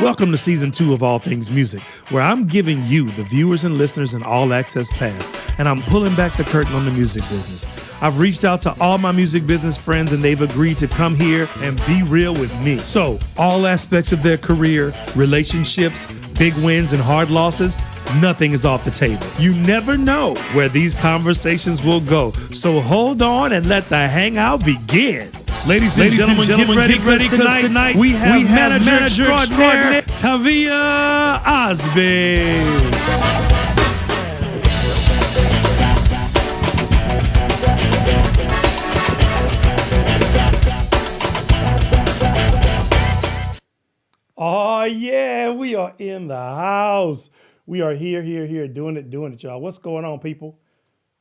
Welcome to season 2 of All Things Music, where I'm giving you, the viewers and listeners, an all access pass, and I'm pulling back the curtain on the music business. I've reached out to all my music business friends, and they've agreed to come here and be real with me. So, all aspects of their career, relationships, big wins, and hard losses, nothing is off the table. You never know where these conversations will go, so hold on and let the hangout begin. Ladies and gentlemen, get ready because tonight we have manager extraordinaire Tavia Osbey. Oh yeah, we are in the house. We are here, doing it, y'all. What's going on, people?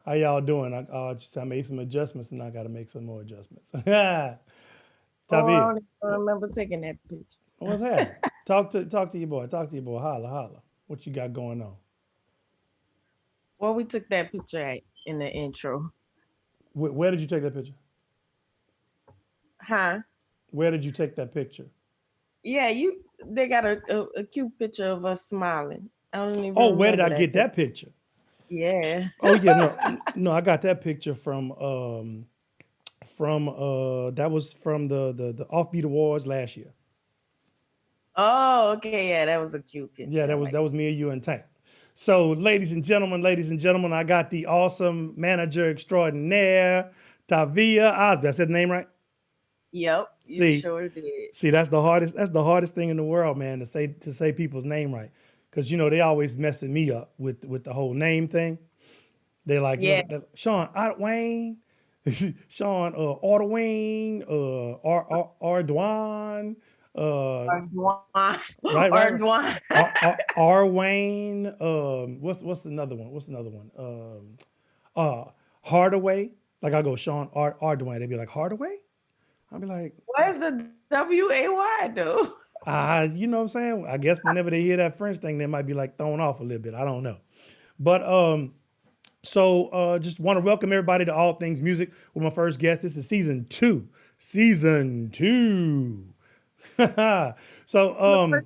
How y'all doing? I made some adjustments, and I got to make some more adjustments. Oh, I Tavia, don't even remember taking that picture. what's happening? Talk to your boy. Talk to your boy. Holla. What you got going on? Well, we took that picture in the intro. Where did you take that picture? Huh? Where did you take that picture? Yeah, they got a cute picture of us smiling. I don't even Oh, where did remember I that get picture. that picture? Yeah. Oh yeah, no, I got that picture from that was from the Offbeat Awards last year. Oh, okay, yeah, that was a cute picture. Yeah, I that like was me and you and Tank. So, ladies and gentlemen, I got the awesome manager extraordinaire, Tavia Osby. I said the name right? it. Yep, you See, sure did. that's the hardest. That's the hardest thing in the world, man, to say people's name right, because they always messing me up with the whole name thing. They like, Yeah. Sean Wayne, Sean Ordwayne, Arduan, uh, Ardoin. right. Ardoin. Arwayne. What's another one? Uh, Hardaway. Like I go Sean Arduan. They'd be like Hardaway. I'd be like, Where's the WAY though? you know what I'm saying? I guess whenever they hear that French thing, they might be like thrown off a little bit. I don't know. But so just want to welcome everybody to All Things Music with my first guest. This is season 2. Season 2. So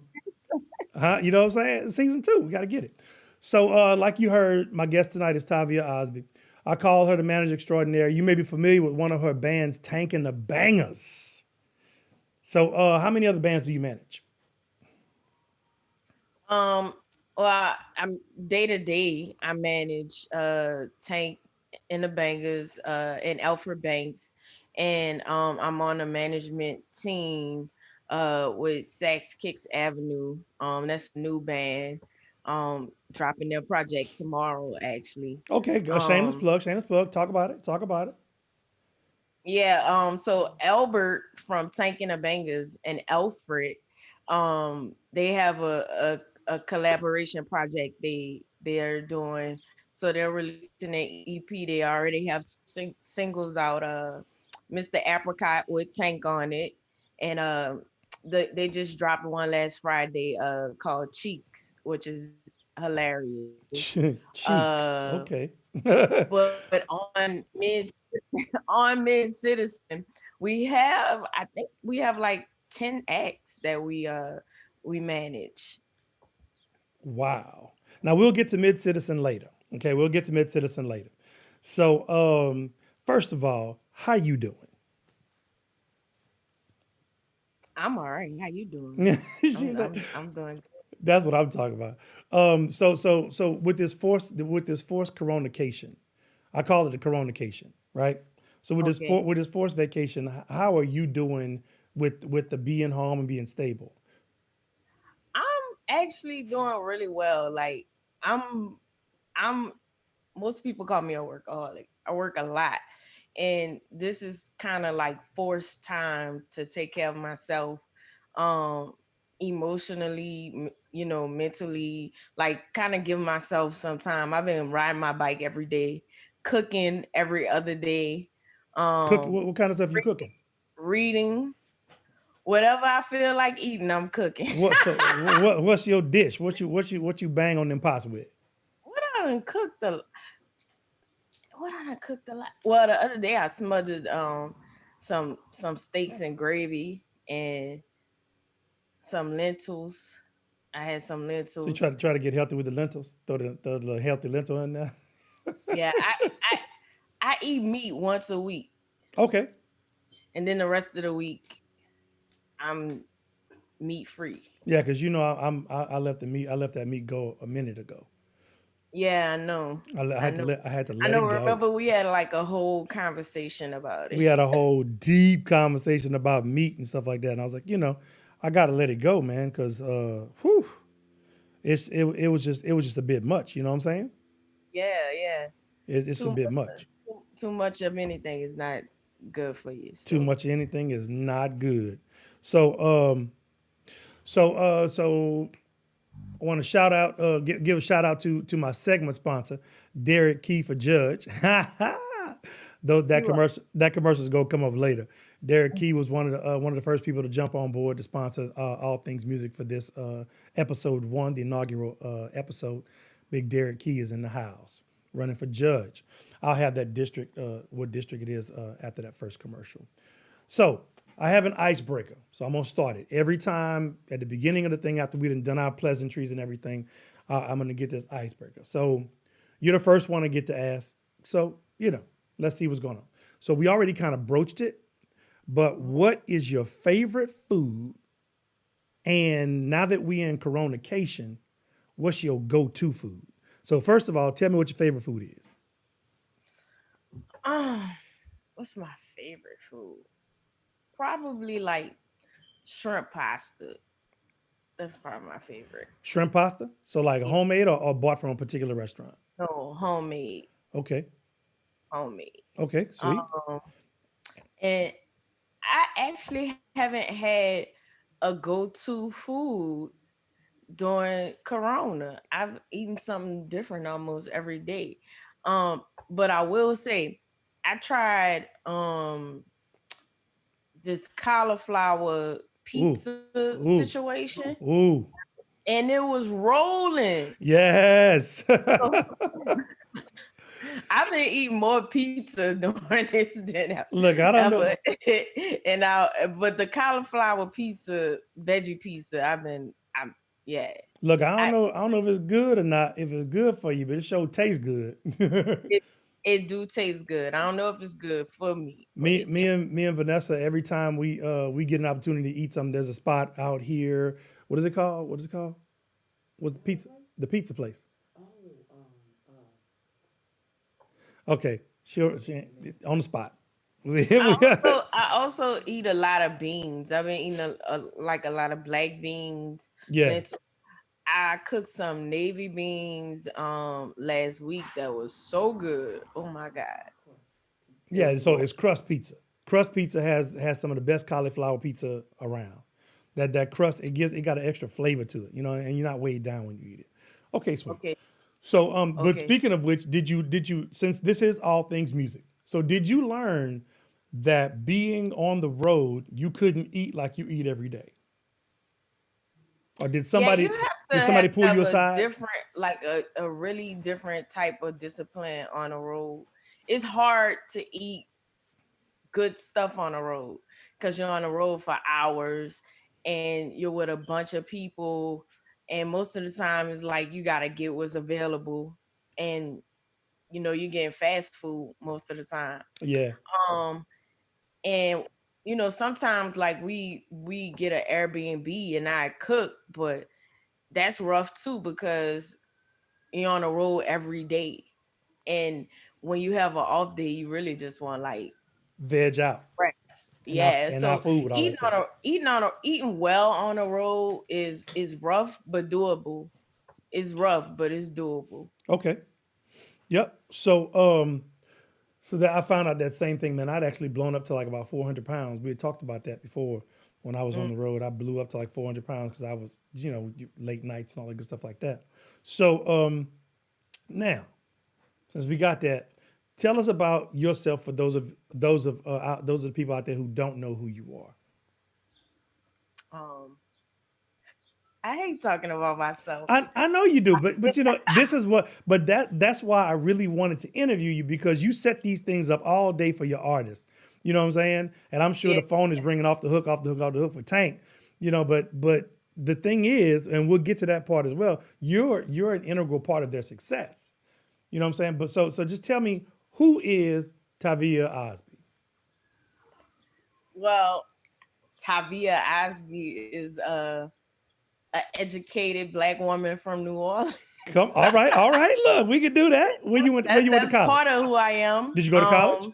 you know what I'm saying? Season 2. We got to get it. So like you heard, my guest tonight is Tavia Osby. I call her the manager extraordinaire. You may be familiar with one of her bands, Tank and the Bangers. So how many other bands do you manage? Um, I'm day to day. I manage Tank in the Bangers and Alfred Banks, and I'm on a management team with Sax Kicks Avenue. That's a new band. Dropping their project tomorrow, actually. Okay, go. Shameless Um, plug. Shameless plug. Talk about it. Talk about it. yeah. So Albert from Tank and the Bangers and Alfred, they have a collaboration project they're doing. So they're releasing an EP. They already have singles out. Mr. Apricot with Tank on it, and they just dropped one last Friday. Called Cheeks, which is hilarious. Cheeks. Okay. But on Mid Citizen, I think we have like 10 acts that we manage. Wow. Now we'll get to Mid Citizen later. Okay, we'll get to Mid Citizen later. So, first of all, how you doing? I'm all right. How you doing? See that? I'm doing That's what I'm talking about. So with this forced coronation, I call it the coronation, right? So good. Okay. with this forced vacation, how are you doing with the being home and being stable? I'm actually doing really well. Like I'm I'm most people call me a workaholic. I work a lot. And this is kind of like forced time to take care of myself um emotionally, mentally, like kind of give myself some time. I've been riding my bike every day, cooking every other day, Cook. um What kind of stuff you re- cooking? reading, whatever I feel like eating, I'm cooking. What's your dish? What you bang on them pots with? what I done cooked a what I done cooked a lot. Well, the other day I smothered some steaks and gravy, and some lentils. I had some So you lentils. try to get healthy with the lentils. Throw the little healthy lentil in there. Yeah, I eat meat once a week, Okay. and then the rest of the week I'm meat free. Yeah, because I left the meat. I left that meat go a minute ago. Yeah, I know. I I had to know. let I it know. go. Remember, we had like a whole conversation about We it. had a whole deep conversation about meat and stuff like that, and I was like, I gotta let it go, man, because whew, it was just a bit much. You know what I'm saying? Yeah, yeah. It's a Too bit much, much. too much of anything is not good for you. Too So much of anything is not good. So I want to shout out, give a shout out to my segment sponsor, Derek Key for Judge. Though you are. that commercial is gonna come up later. Derek Key was one of the first people to jump on board to sponsor all things music for this episode one, the inaugural episode. Big Derek Key is in the house, running for judge. I'll have that district, what district it is, after that first commercial. So I have an icebreaker. So I'm gonna start it every time at the beginning of the thing after we've done our pleasantries and everything. I'm gonna get this icebreaker. So you're the first one to get to ask. So let's see what's going on. So we already kind of broached it, but what is your favorite food? And now that we in Coronication, what's your go-to food? So first of all, tell me what your favorite food is. Ah, what's my favorite food? Probably like shrimp pasta. That's probably my favorite. Shrimp pasta. So like Yeah. homemade or bought from a particular restaurant. No, homemade, Okay. homemade. Okay. Sweet. Um, and I actually haven't had a go-to food during Corona. I've eaten something different almost every day. But I will say, I tried this cauliflower Ooh. pizza Ooh. situation, Ooh. and it was rolling. Yes. So I've been eating more pizza during this than Look, I don't ever. know. But the cauliflower pizza, veggie pizza, I'm yeah. Look, I don't I know. I don't know if it's good or not. If it's good for you, but it sure tastes good. it, it do taste good. I don't know if it's good for me, but me, it me tastes. and me and Vanessa, every time we get an opportunity to eat something, there's a spot out here. What is it called? What is it called? What's the pizza? The pizza place. Okay, sure. On the spot. I also eat a lot of beans. I've been eating like a lot of black beans, Yeah, lentil. I cooked some navy beans last week that was so good. Oh my god. It yeah. So was. it's crust pizza. Crust pizza has some of the best cauliflower pizza around. That crust it got an extra flavor to it, and you're not weighed down when you eat it. Okay, sweet. Okay. So but Okay. speaking of which, did you since this is all things music, so did you learn that being on the road you couldn't eat like you eat every day, or did Yeah, you somebody have pull to you have a aside? different, like a really different type of discipline on the road. It's hard to eat good stuff on the road because you're on the road for hours and you're with a bunch of people, and most of the time it's like you got to get what's available, and you're getting fast food most of the time. Yeah, um and sometimes like we get an Airbnb and I cook, but that's rough too because you're on the road every day, and when you have an off day you really just want like veg out rest. and our Yeah, so food with all that stuff. eating well on the road is rough but doable. It's rough but it's doable. Okay, yep. So that I found out that same thing, man. I'd actually blown up to like about 400 pounds. We had talked about that before when I was on Mm. the road. I blew up to like 400 pounds because I was, late nights and all that good stuff like that. So now, since we got that, tell us about yourself for those of the people out there who don't know who you are. um I hate talking about myself. I know you do, but this is what but that's why I really wanted to interview you because you set these things up all day for your artists. You know what I'm saying? And I'm sure Yeah. the phone is ringing off the hook, off the hook, off the hook for Tank. But the thing is, and we'll get to that part as well. You're an integral part of their success. You know what I'm saying? But so just tell me, who is Tavia Osby? Well, Tavia Osby is a educated black woman from New Orleans. Come, all right. Look, we can do that. Where you went to That's part college? of who I am. Did you go to college?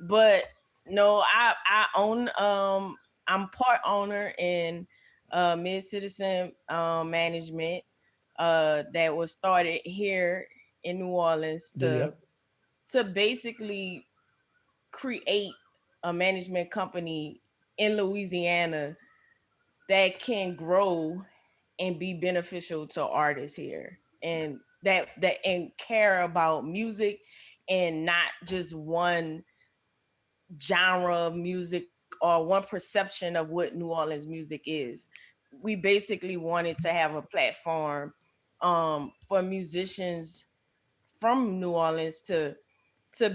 But no, I own I'm part owner in Mid Citizen Management that was started here in New Orleans Yeah, yeah. to basically create a management company in Louisiana that can grow and be beneficial to artists here, and that and care about music and not just one genre of music or one perception of what New Orleans music is. We basically wanted to have a platform for musicians from New Orleans to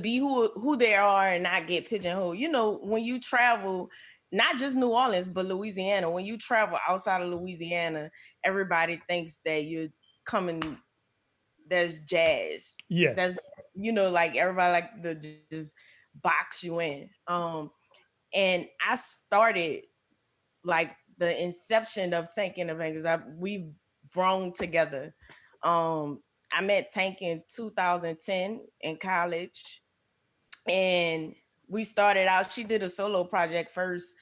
be who they are and not get pigeonholed. You know, when you travel, not just New Orleans, but Louisiana, when you travel outside of Louisiana, everybody thinks that you're coming, there's jazz. There's, Yes. like everybody like to just box you in. And I started like the inception of Tank and the Bangers. We've grown together. I met Tank in 2010 in college, and we started out. She did a solo project first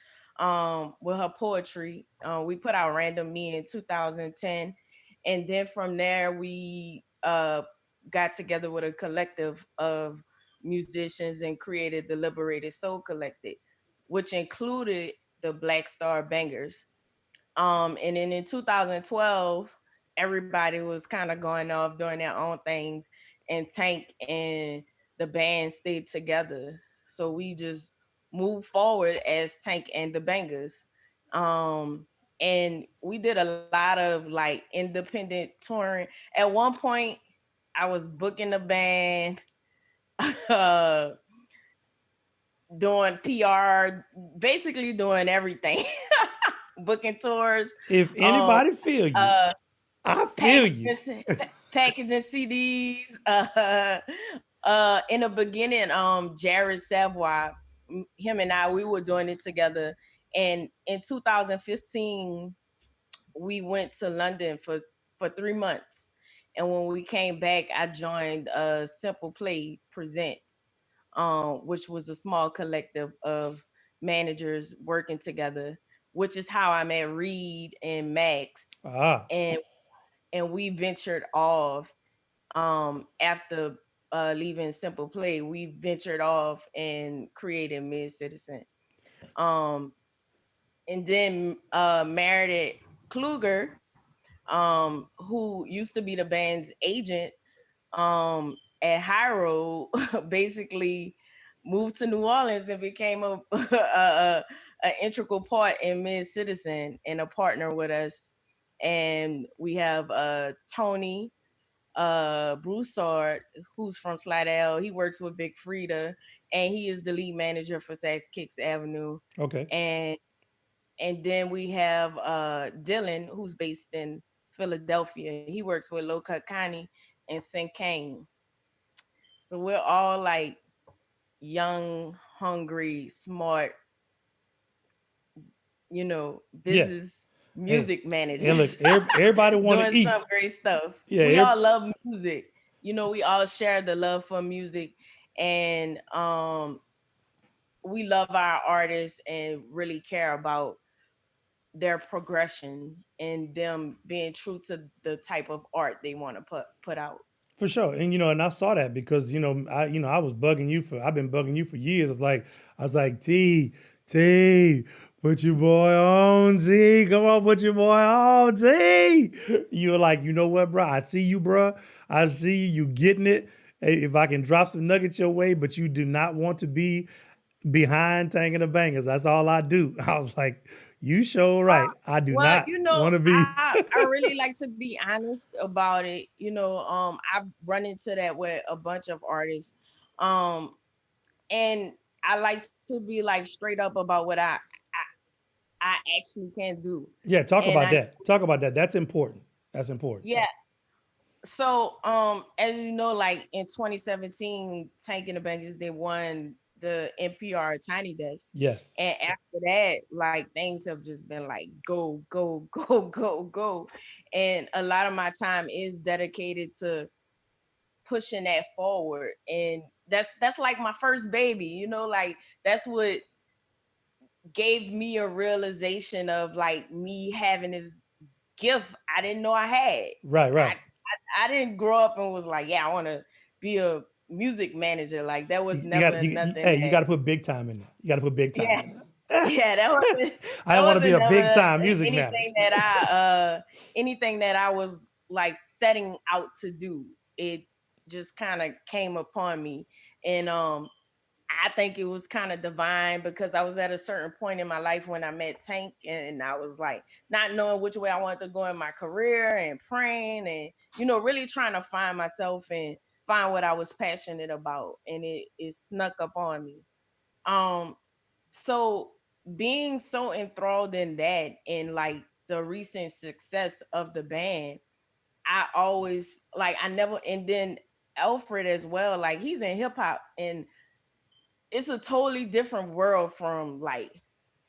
with her poetry. We put out Random Me in 2010, and then from there we got together with a collective of musicians and created the Liberated Soul Collective, which included the Black Star Bangers. And then in 2012, everybody was kind of going off doing their own things, and Tank and the band stayed together. So we just moved forward as Tank and the Bangers. Um, and we did a lot of like independent touring. At one point, I was booking the band, uh, doing PR, basically doing everything, booking tours. If Um, anybody feel you, uh I feel you. packaging packaging CDs. In the beginning, Jared Savoy, him and I, we were doing it together. And in 2015, we went to London for 3 months. And when we came back, I joined Simple Play Presents, which was a small collective of managers working together, which is how I met Reed and Max. Ah, And we ventured off after leaving Simple Play. We ventured off and created Mid Citizen. Um, and then Meredith Kluger, who used to be the band's agent at High Road, basically moved to New Orleans and became a integral part in Mid Citizen and a partner with us. And we have Tony Broussard, who's from Slidell. He works with Big Frida, and he is the lead manager for Saks Kicks Avenue. okay. And then we have Dylan, who's based in Philadelphia. He works with Low Cut Connie and Sin Kane. So we're all like young, hungry, smart, Yeah. business And music and look, managers everybody want doing to eat. some great stuff. Yeah. We all love music. We all share the love for music, and we love our artists and really care about their progression and them being true to the type of art they want to put out. For sure, and and I saw that because I was bugging you for I've been bugging you for years. I was like T, put your boy on T, come on, put your boy on T. You were like, you know what, bro? I see you, bro. I see you getting it. Hey, if I can drop some nuggets your way, but you do not want to be behind Tanking the Bangers. That's all I do. I was like, you sure right. I do Well, not want to be. I really like to be honest about it. I've run into that with a bunch of artists, um, and I like to be like straight up about what I actually can do. Yeah, talk And about I that. Talk about that. That's important. That's important. yeah, so as you know, like in 2017, Tank and the Bangers, they won the NPR Tiny Desk. Yes. And after that, like things have just been like go, go, go, go, go. And a lot of my time is dedicated to pushing that forward. And that's like my first baby, like that's what gave me a realization of like me having this gift I didn't know I had. Right, right. I didn't grow up and was like, yeah, I want to be a music manager. Like that was You got never nothing hey, you that. got to put big time in there. You got to put big time Yeah, in there. yeah, I that want to be wasn't a big never time music anything manager. that I was like setting out to do. It just kind of came upon me, and I think it was kind of divine because I was at a certain point in my life when I met Tank, and I was like not knowing which way I wanted to go in my career and praying and really trying to find myself and find what I was passionate about, and it snuck up on me. Um, so being so enthralled in that and like the recent success of the band, I always like I never and then Alfred as well, like he's in hip hop and it's a totally different world from like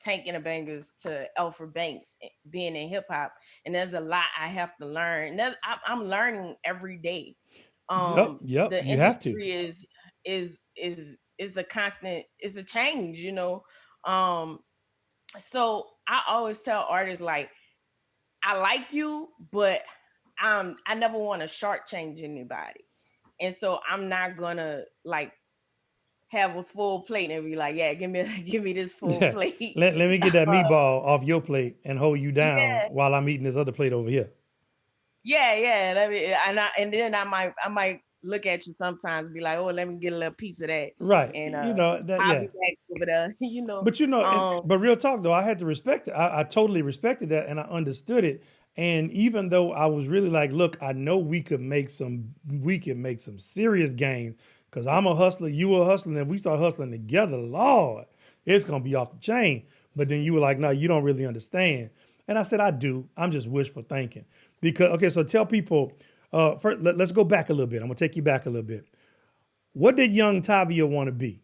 Tank and the Bangers to Alfred Banks being in hip hop, and there's a lot I have to learn. And I'm learning every day. Yep, yep. The You have to. industry is a constant, it's a change, Um, so I always tell artists like I like you, but I never want to shortchange anybody, and so I'm not gonna like have a full plate and be like, yeah, give me give me this full Yeah. plate. Let me get that meatball off your plate and hold you down Yeah, while I'm eating this other plate over here. yeah, yeah. And then I might look at you sometimes and be like, oh, let me get a little piece of that, Right. and You know that. I'll Yeah. be back over there, But you know, Um, but real talk though, I had to respect it. I totally respected that and I understood it. And even though I was really like, look, I know we could make some serious gains because I'm a hustler, you a hustler, and if we start hustling together, Lord, it's gonna be off the chain. But then you were like, no, you don't really understand. And I said, I do. I'm just wishful thinking. Because okay, so tell people, first, let's go back a little bit. I'm gonna take you back a little bit. What did young Tavia want to be?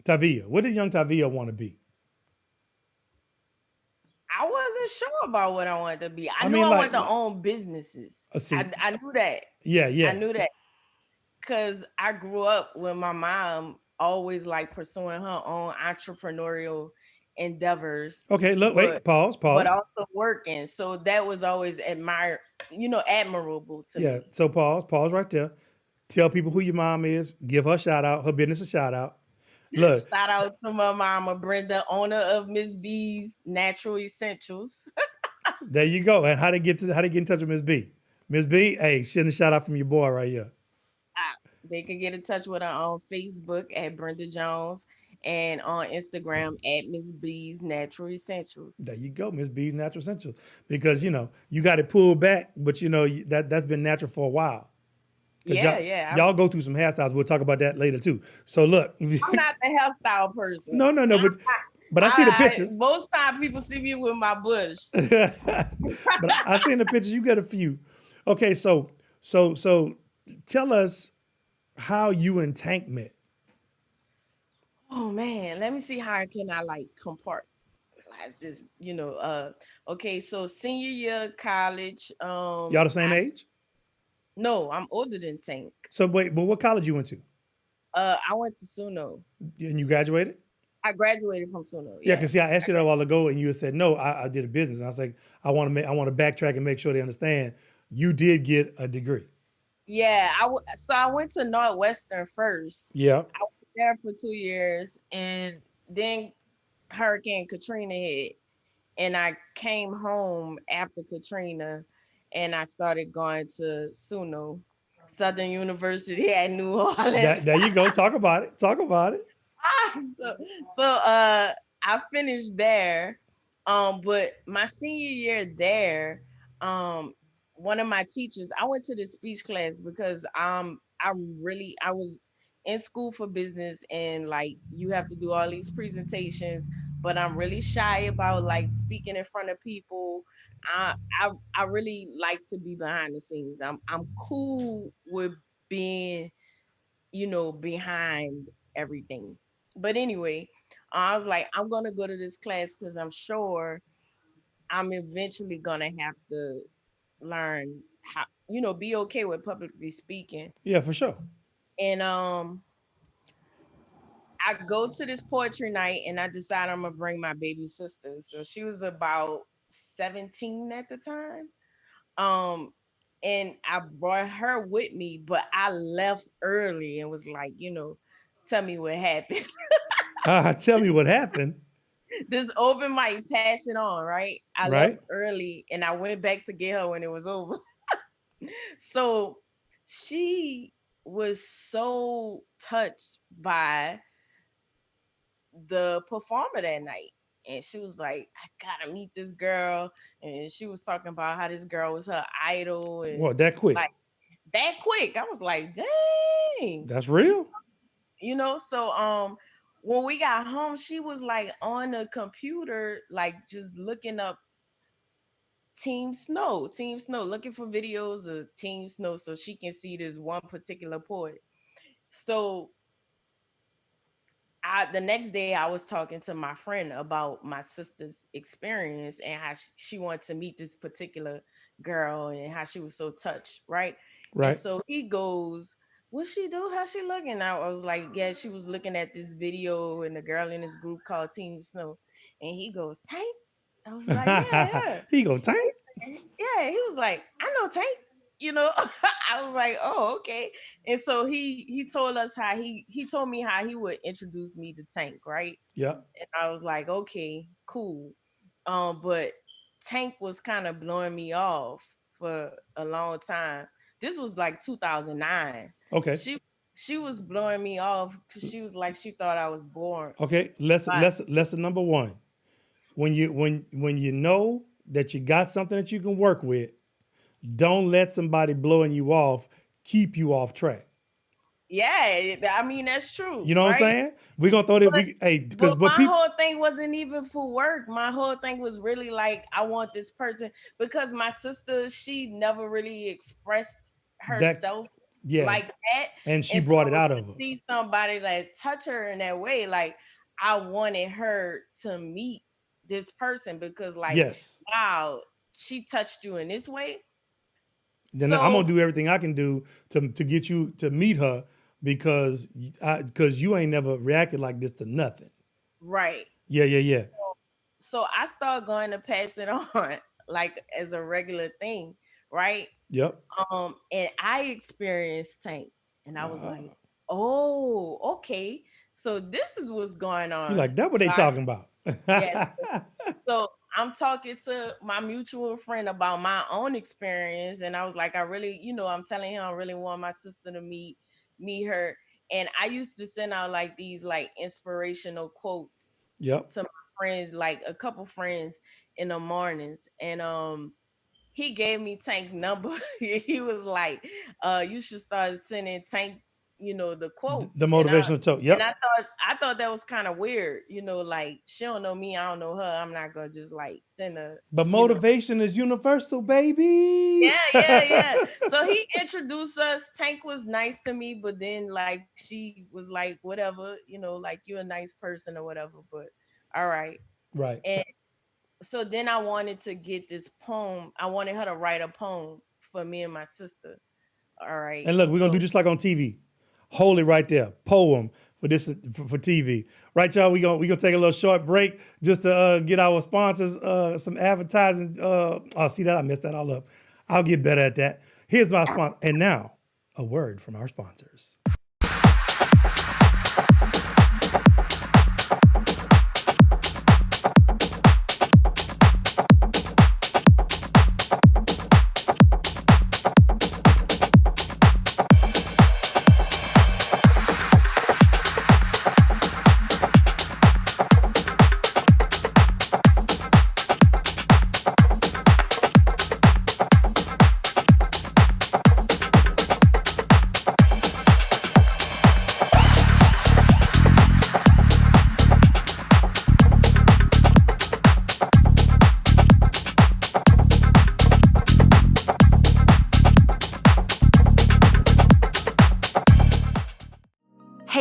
Tavia, what did young Tavia want to be? I wasn't sure about what I wanted to be. I I knew mean, I wanted to like own businesses. see, I knew that. yeah, I yeah. knew that because I grew up with my mom always like pursuing her own entrepreneurial endeavors, Okay, look, but wait, pause, but pause. also working. So that was always admirable to Yeah, me. so pause right there. Tell people who your mom is. Give her a shout out, her business a shout out. Look, Shout out to my mama Brenda, owner of Miss B's Natural Essentials. there you go. And how to get in touch with Miss B? Miss B, hey, send a shout out from your boy right here. They can get in touch with her on Facebook at Brenda Jones and on Instagram at Miss B's Natural Essentials. There you go, Miss B's Natural Essentials. Because you know you got it pulled back, but you know that's been natural for a while. Because Yeah, yeah. y'all go through some hairstyles. We'll talk about that later too. So look, I'm not the hairstyle person. no, but I see the pictures. Most time people see me with my bush. But I seen the pictures. You got a few. Okay, so tell us how you and Tank met. Oh man, let me see how can I like compartmentalize this. Okay, so senior year of college. Y'all the same age? No, I'm older than Tank. So wait, but what college you went to? I went to Suno. And you graduated? I graduated from Suno. Yeah, Yeah. because see, I asked you that a while ago, and you said no. I did a business, and I was like, I want to backtrack and make sure they understand. You did get a degree. Yeah, so I went to Northwestern first. Yeah. I was there for 2 years, and then Hurricane Katrina hit, and I came home after Katrina, and I started going to SUNO, Southern University at New Orleans. There you go. Talk about it. Talk about it. so, I finished there. But my senior year there, um, one of my teachers, I went to this speech class because I was in school for business and like you have to do all these presentations but I'm really shy about like speaking in front of people. I I really like to be behind the scenes. I'm cool with being, behind everything. But anyway, I was like, I'm gonna go to this class because I'm sure I'm eventually gonna have to learn how, be okay with publicly speaking. Yeah, for sure. And I go to this poetry night and I decide I'm gonna bring my baby sister. So she was about 17 at the time. Um, and I brought her with me, but I left early and was like, tell me what happened. Tell me what happened. This open mic, pass it on, right? I left Right? early and I went back to get her when it was over. So she was so touched by the performer that night. And she was like, I gotta meet this girl. And she was talking about how this girl was her idol and What, that quick? like that quick. I was like, dang. That's real? So when we got home, she was like on the computer, like just looking up Team Snow, looking for videos of Team Snow so she can see this one particular poet. So the next day I was talking to my friend about my sister's experience and how she wanted to meet this particular girl and how she was so touched, right? And Right. so he goes, "What she do? How she looking?" I was like, "Yeah, she was looking at this video and the girl in this group called Team Snow." And he goes, "Tank?" I was like, "Yeah, yeah." He go, Tank? Yeah, he was like, "I know Tank." I was like, "Oh, okay." And so he told us how he told me how he would introduce me to Tank, right? Yeah. And I was like, "Okay, cool." But Tank was kind of blowing me off for a long time. This was like 2009. Okay. She was blowing me off because she was like she thought I was boring. Okay. Lesson But lesson number one. When you know that you got something that you can work with, don't let somebody blowing you off keep you off track. yeah, I mean that's true, You know what I'm right? saying? We're gonna throw that. Because But what my people whole thing wasn't even for work. My whole thing was really like I want this person because my sister, she never really expressed that herself yeah, like that. and she And so brought it out to of her. see somebody that touch her in that way, like I wanted her to meet this person because like, Yes. wow, she touched you in this way. Then I'm So gonna do everything I can do to get you to meet her because you ain't never reacted like this to nothing. right. Yeah, yeah, yeah. So I started going to pass it on like as a regular thing, right? Yep. And I experienced Tank, and I was Uh, like, "Oh, okay, so this is what's going you on." like that? What they talking about? Yes, so I'm talking to my mutual friend about my own experience, and I was like, I really, I'm telling him I really want my sister to meet her, and I used to send out like these like inspirational quotes Yep. to my friends, like a couple friends in the mornings, and he gave me Tank number. He was like, you should start sending Tank, the The quotes. motivational talk. And Yep. I thought that was kind of weird, like she don't know me, I don't know her. I'm not gonna just like send her, But motivation is universal, baby. Yeah, yeah, yeah. So he introduced us. Tank was nice to me, but then like she was like, whatever, like you're a nice person or whatever. But all right. Right. And so then I wanted to get this poem. I wanted her to write a poem for me and my sister. All right. And look, we're gonna So do just like on TV. Hold it right there. Poem for this for TV. Right, y'all. We gonna take a little short break just to get our sponsors some advertising. Oh, see that I messed that all up. I'll get better at that. Here's my sponsor. And now, a word from our sponsors.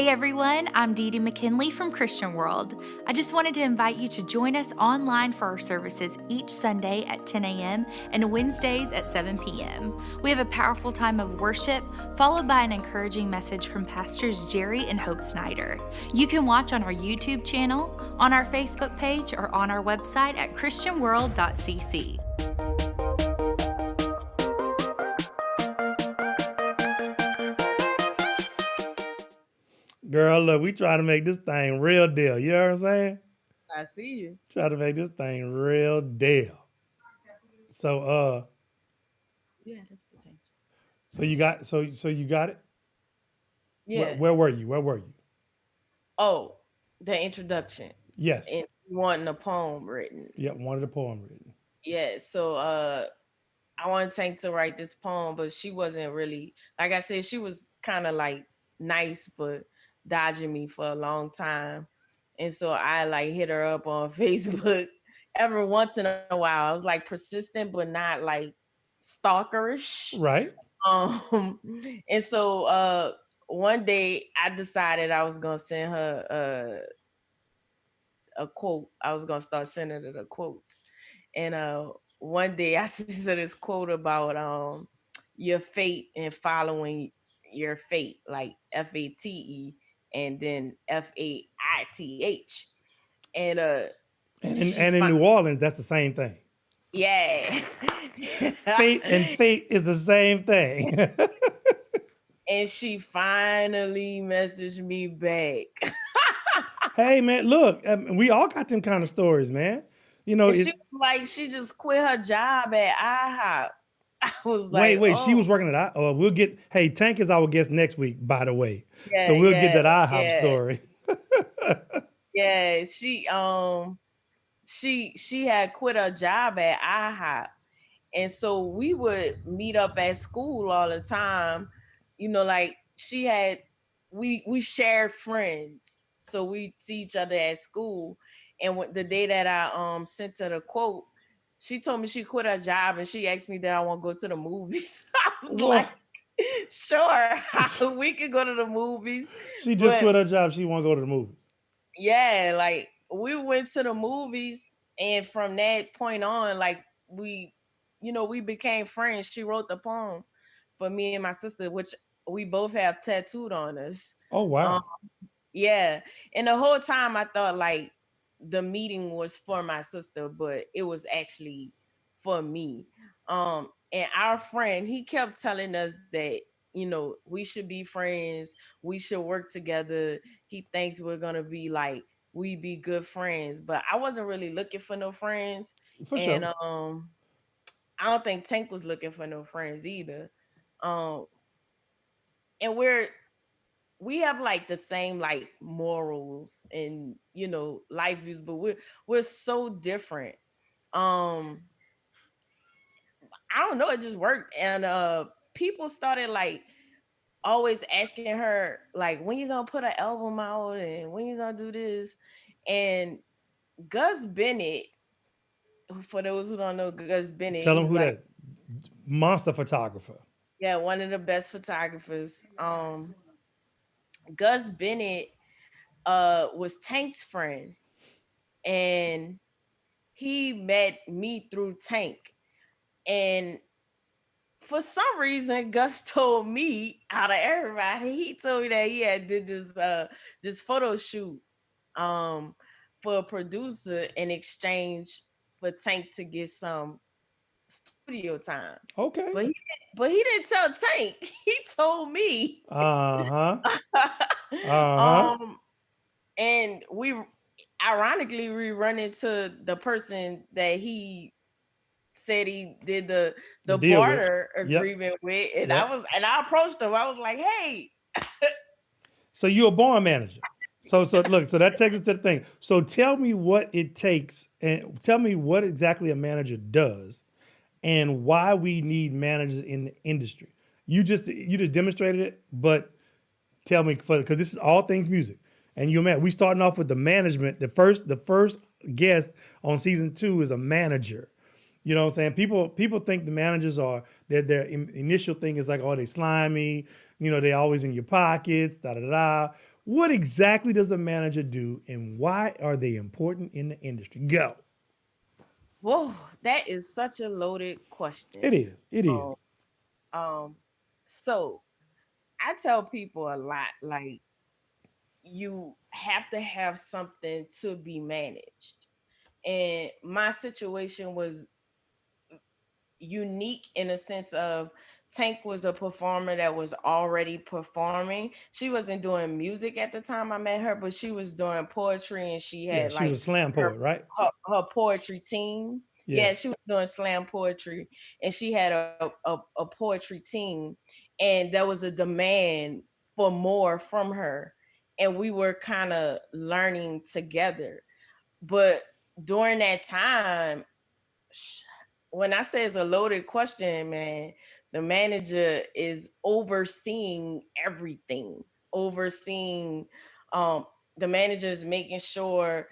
everyone, I'm Dee Dee McKinley from Christian World. I just wanted to invite you to join us online for our services each Sunday at 10 a.m. and Wednesdays at 7 p.m. We have a powerful time of worship, followed by an encouraging message from Pastors Jerry and Hope Snyder. You can watch on our YouTube channel, on our Facebook page, or on our website at christianworld.cc. Girl, look, we try to make this thing real deal. You know what I'm saying? I see you. Try to make this thing real deal. So Yeah, that's potential. so you got it? Yeah. Where were you? Where were you? Oh, the introduction Yes. and wanting a poem written. Yep, wanted a poem written. Yeah. So I wanted Tank to write this poem, but she wasn't really, like I said, she was kind of like nice, but dodging me for a long time. And so I like hit her up on Facebook every once in a while. I was like persistent, but not like stalkerish. Right. Um, and so one day I decided I was gonna send her a quote. I was gonna start sending her the quotes. And one day I saw this quote about your fate and following your fate, like FATE and then FAITH. And she And in New Orleans, that's the same thing. yeah. Fate and fate is the same thing. And she finally messaged me back. Hey man, look, we all got them kind of stories, man. You know, And it's she was like, she just quit her job at IHOP. I was like, wait, she oh, was working at we'll get hey, Tank is our guest next week, by the way. yeah, So we'll get yeah, that IHOP yeah, story. yeah. She had quit her job at IHOP. And so we would meet up at school all the time. You know, like she had we shared friends. So we see each other at school. And the day that I sent her the quote, she told me she quit her job and she asked me that I want to go to the movies. I was Whoa. like, sure, we could go to the movies. She just But quit her job. She want to go to the movies. yeah, like we went to the movies, and from that point on, like we became friends. She wrote the poem for me and my sister, which we both have tattooed on us. Oh Um, wow. yeah, and the whole time I thought like the meeting was for my sister, but it was actually for me. And our friend, he kept telling us that we should be friends, we should work together. He thinks we're gonna be like we be good friends, but I wasn't really looking for no friends, For and sure. I don't think Tank was looking for no friends either. Um, and we have like the same like morals and life views, but we're so different. Um, I don't know, it just worked, and people started like always asking her like, when you gonna put an album out and when you gonna do this. And Gus Bennett, for those who don't know Gus Bennett, Tell them he's who like, that monster photographer. yeah, one of the best photographers. Gus Bennett was Tank's friend, and he met me through Tank. And for some reason, Gus told me out of everybody, he told me that he had did this photo shoot for a producer in exchange for Tank to get some studio time. Okay. But he didn't tell Tank. He told me. Uh-huh. Uh-huh. And we ironically we run into the person that he said he did the deal with. barter Yep. agreement with, and Yep. I approached him. I was like, hey. So you're a born manager. So look, so that takes us to the thing. So tell me what it takes and tell me what exactly a manager does and why we need managers in the industry. You just demonstrated it, but tell me because this is all things music. And we starting off with the management. The first guest on season 2 is a manager. You know what I'm saying? People think the managers are their initial thing is like, oh, they slimy, they always in your pockets, da da da. What exactly does a manager do and why are they important in the industry? Go. Whoa, that is such a loaded It question. is. It Um, is. um, so I tell people a lot, like you have to have something to be managed. And my situation was unique in a sense of Tank was a performer that was already performing. She wasn't doing music at the time I met her, but she was doing poetry and she Yeah, had she was a like slam her poet, right? her poetry team. Yeah. Yeah, she was doing slam poetry and she had a poetry team and there was a demand for more from her. And we were kind of learning together. But during that time, when I say it's a loaded question, man, the manager is overseeing everything, overseeing um the manager is making sure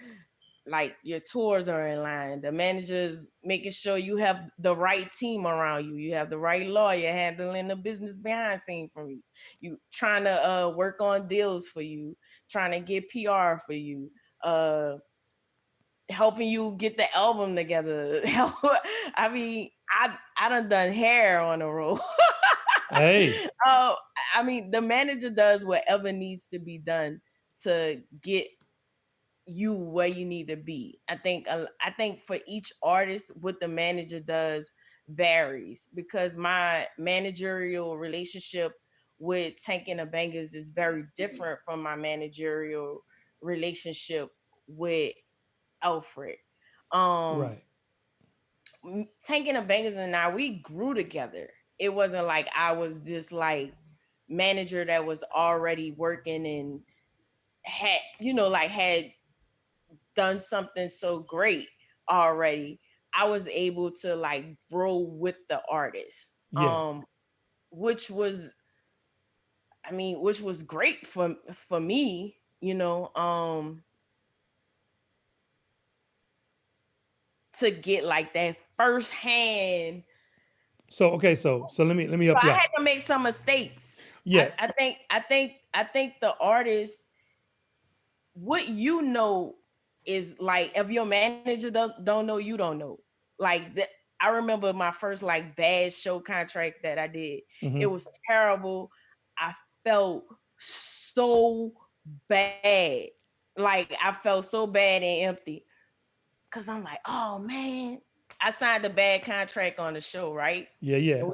like your tours are in line. The manager's making sure you have the right team around you. You have the right lawyer handling the business behind scene for you. You trying to work on deals for you, trying to get PR for you. Helping you get the album together. I mean, I done hair on the road. Hey. Oh, I mean, the manager does whatever needs to be done to get you where you need to be. I think for each artist, what the manager does varies because my managerial relationship with Tank and the Bangers is very different from my managerial relationship with Alfred. Um, Right. Tank and the Bangers and I, we grew together. It wasn't like I was this like manager that was already working and had, like had done something so great already. I was able to like grow with the artist. Yeah. Which was which was great for me, to get like that first hand. So okay, so let me So help you I out. had to make some mistakes. Yeah. I think the artist, what is like, if your manager don't know, you don't know. Like that, I remember my first like bad show contract that I did. It Hmm. was terrible. I felt so bad. Like I felt so bad and empty. Cause I'm like, oh man. I signed a bad contract on the show, right? Yeah, yeah. And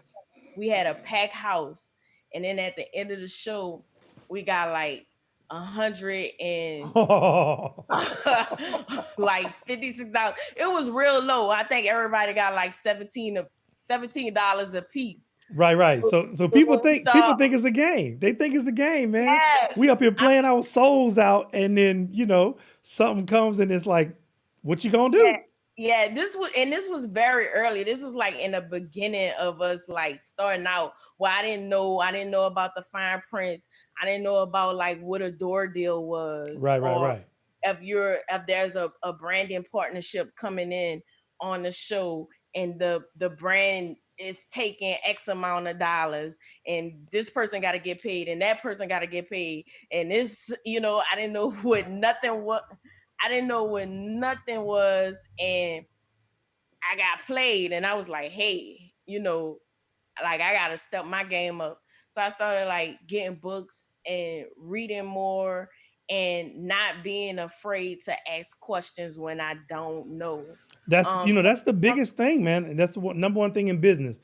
we had a packed house. And then at the end of the show, we got like 100 and like $56. It was real low. I think everybody got like $17 a piece. Right, right. So people think So people think it's a game. They think it's a game, man. yeah, We up here I playing our souls out, and then something comes and it's like, what you gonna yeah, do? yeah. This was very early. This was like in the beginning of us like starting out. Well, I didn't know about the fine prints. I didn't know about like what a door deal was, Right, right, or right. if there's a branding partnership coming in on the show and the brand is taking X amount of dollars and this person got to get paid and that person got to get paid and this, I didn't know what nothing was. I didn't know what nothing was, and I got played, and I was like, hey, like I gotta step my game up. So I started like getting books and reading more and not being afraid to ask questions when I don't know. That's Um, that's the some, biggest thing, man. And that's the number one thing in business.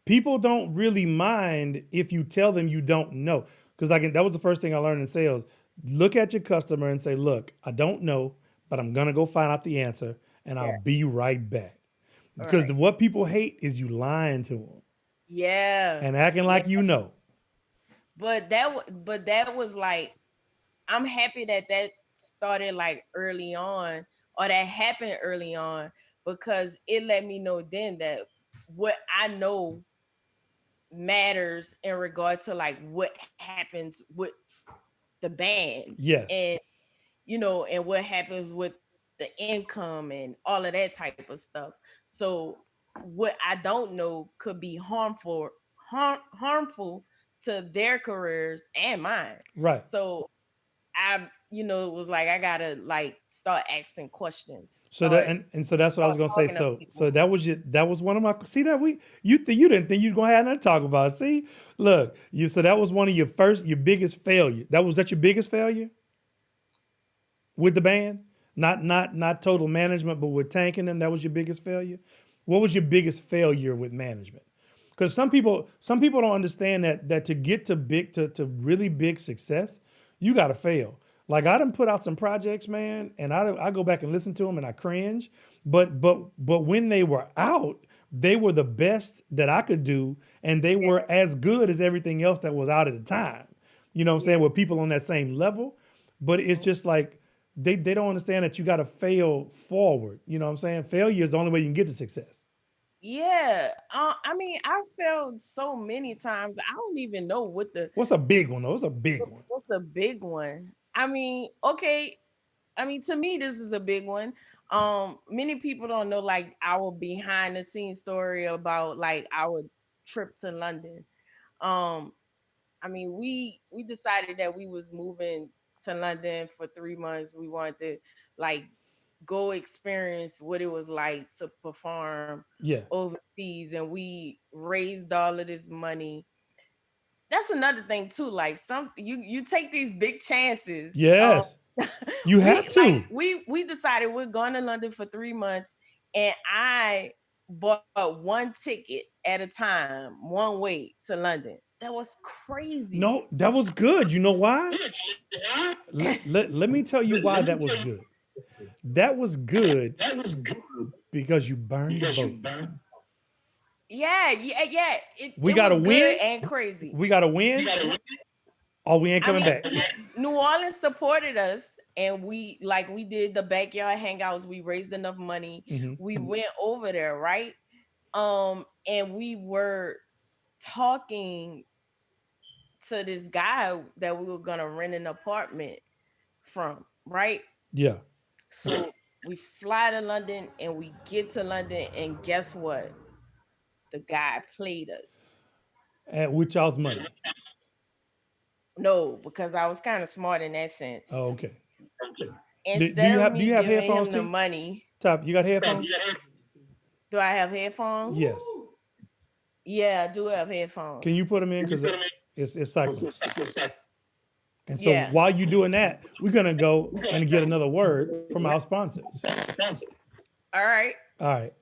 People don't really mind if you tell them you don't know, because like that was the first thing I learned in sales. Look at your customer and say, "Look, I don't know, but I'm gonna go find out the answer, and I'll yeah, be right back." all Because right, what people hate is you lying to them yeah, and acting yeah. like you know. But that was like, I'm happy that started like early on, or that happened early on, because it let me know then that what I know matters in regards to like what happens with the band, and Yes, and what happens with the income and all of that type of stuff. So what I don't know could be harmful to their careers and mine. right. So it was like I gotta like start asking questions, So that start and so that's what I was gonna say. talking to So people. that was one of my see that we you didn't think you was gonna have nothing to talk about. See, look, you so that was one of your biggest failure. That your biggest failure with the band? Not total management, but with tanking them, that was your biggest failure? What was your biggest failure with management? Because some people don't understand that to get to really big success, you gotta fail. Like I done put out some projects, man, and I go back and listen to them and I cringe. But when they were out, they were the best that I could do, and they Yeah, were as good as everything else that was out at the time. You know what I'm yeah, saying? With people on that same level. But it's just like they don't understand that you gotta fail forward. You know what I'm saying? Failure is the only way you can get to success. yeah. I mean, I failed so many times. I don't even know What's a big one though? What's a big one? what's a big one. I mean, okay. I mean, to me, this is a big one. Many people don't know like our behind the scenes story about like our trip to London. Um, I mean, we decided that we was moving to London for 3 months. We wanted to like go experience what it was like to perform Yeah. overseas, and we raised all of this money. That's another thing too. Like you take these big chances. Yes. You have to. We decided we're going to London for 3 months, and I bought one ticket at a time, one way to London. That was crazy. No, that was good. You know why? Let me tell you why that was good. That was good because you burned the boats. Yeah, yeah, yeah. It We it got to was good win. and crazy. We got to win, or we ain't I coming mean, back. New Orleans supported us, and we did the backyard hangouts. We raised enough money. Mhm. We went over there, right? And we were talking to this guy that we were gonna rent an apartment from, right? Yeah. So we fly to London and we get to London, and guess what? The guy played us. And with y'all's money. No, because I was kind of smart in that sense. Oh, okay. Do Instead you of have me giving headphones, him the T? money, Top, you got headphones? do I have headphones? Yes. Yeah, I do have Can headphones. you put them in? Because it's cycling. And so Yeah. while you're doing that, we're gonna go and get another word from our sponsors. All right. All right.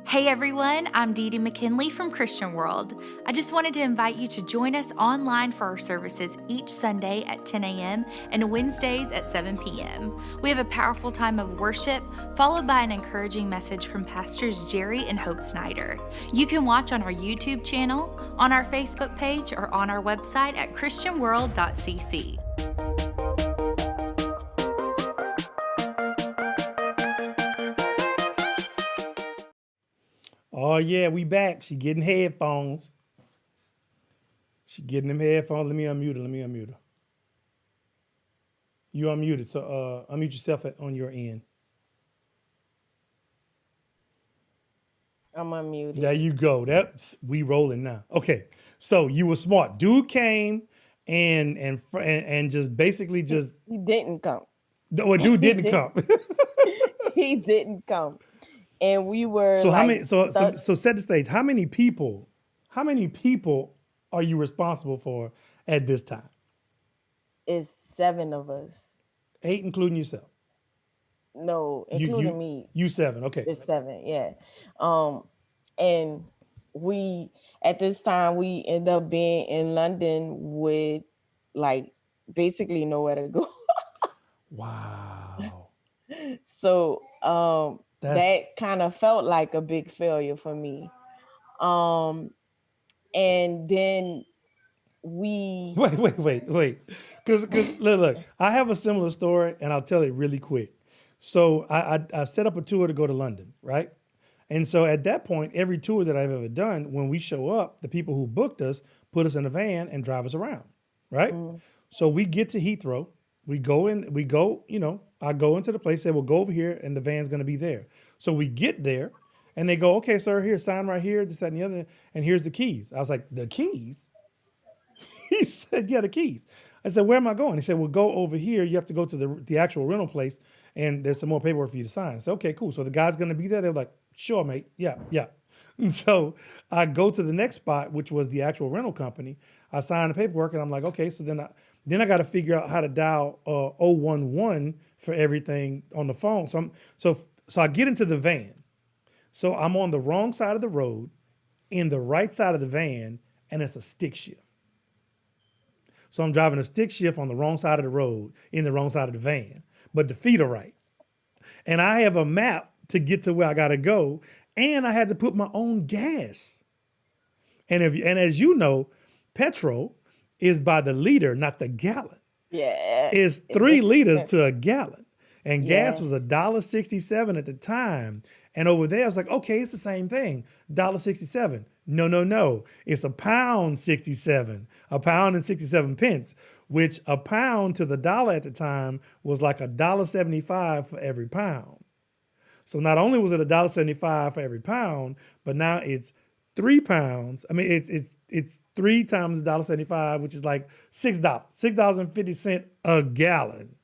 Hey everyone, I'm Dee Dee McKinley from Christian World. I just wanted to invite you to join us online for our services each Sunday at 10 a.m. and Wednesdays at 7 p.m. We have a powerful time of worship, followed by an encouraging message from Pastors Jerry and Hope Snyder. You can watch on our YouTube channel, on our Facebook page, or on our website at christianworld.cc. Oh yeah, we back. She getting headphones. She getting them headphones. Let me unmute her. Let me unmute her. You unmuted, so unmute yourself on your end. I'm There unmuted. you go. That's we rolling now. Okay, so you were smart. Dude came and just basically just He didn't come. well, dude He didn't did. come. He didn't come, and we were So how like many? So stuck. set the stage. How many people? How many people are you responsible for at this time? It's 7 of us. 8, including yourself. No, You including you me. you 7. Okay. It's 7. Yeah. Um, and we at this time we end up being in London with like basically nowhere to go. Wow. So that That's kind of felt like a big failure for me. Um and then we wait. Because look, I have a similar story, and I'll tell it really quick. So I set up a tour to go to London, right? And so at that point, every tour that I've ever done, when we show up, the people who booked us put us in a van and drive us around, right? mm, So we get to Heathrow, we go in, we go, I go into the place, say, well, go over here, and the van's gonna be there. So we get there, and they go, okay, sir, here, sign right here, this, that, and the other, and here's the keys. I was like, the keys? He said, yeah, the keys. I said, where am I going? He said, well, go over here. You have to go to the actual rental place, and there's some more paperwork for you to sign. I said, okay, cool. So the guy's going to be there. They're like, sure, mate. Yeah, yeah. And so I go to the next spot, which was the actual rental company. I sign the paperwork, and I'm like, okay. So then I got to figure out how to dial 011 for everything on the phone. So I get into the van. So I'm on the wrong side of the road, in the right side of the van, and it's a stick shift. So I'm driving a stick shift on the wrong side of the road in the wrong side of the van, but the feet are right. And I have a map to get to where I got to go, and I had to put my own gas. And as you know, petrol is by the liter, not the gallon. yeah, It's it 3 liters doesn't. to a gallon. And gas Yeah, was $1.67 at the time. And over there, I was like, okay, it's the same thing. $1.67. No, no, no. It's a pound 67, a pound and 67 pence, which a pound to the dollar at the time was like $1.75 for every pound. So not only was it $1.75 for every pound, but now it's 3 pounds. I mean, it's 3 times $1.75, which is like $6.50 a gallon.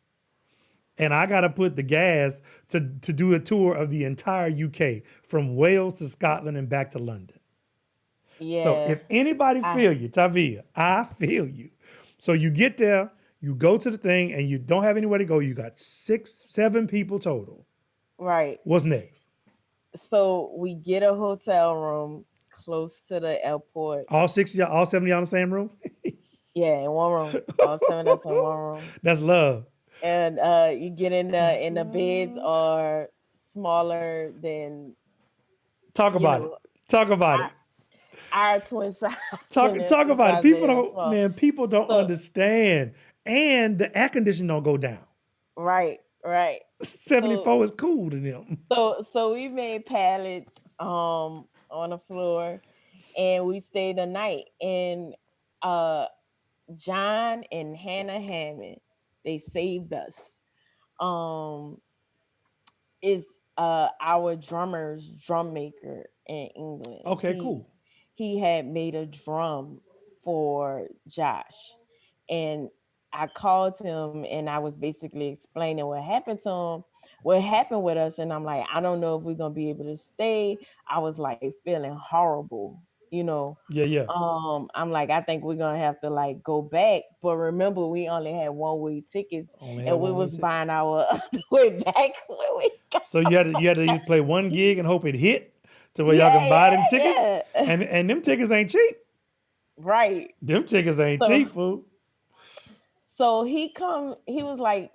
And I got to put the gas to do a tour of the entire UK from Wales to Scotland and back to London. So yeah. if anybody I feel you, Tavia, I feel you. So you get there, you go to the thing, and you don't have anywhere to go. You got 7 people total. right. What's next? So we get a hotel room close to the airport. All 60, all 70 y'all in the same room? Yeah, in one room. All seven of us in one room. That's love. And you get in there, That's and the beds love. are smaller than Talk you about it. know Talk about our, it. our twin size, Talk and their talk twin about it. size People bed are don't, small. man, people don't So understand. And the air conditioning don't go down. right, right. So 74 is cool to them. so we made pallets on the floor, and we stayed the night. And uh John and Hannah Hammond, they saved us. Um is our drummer's drum maker in England. Okay, cool. He had made a drum for Josh, and I called him and I was basically explaining what happened to him, what happened with us, and I'm like, I don't know if we're gonna be able to stay. I was like feeling horrible, you know. Yeah, yeah. I'm like, I think we're gonna have to like go back. But remember, we only had one way tickets, Only had and we one way was buying tickets. our other way back when we got. So you had to either play one gig and hope it hit to where y'all Yeah, can buy them tickets. yeah, yeah. And them tickets ain't cheap. Right. Them tickets ain't So cheap, fool. he was like,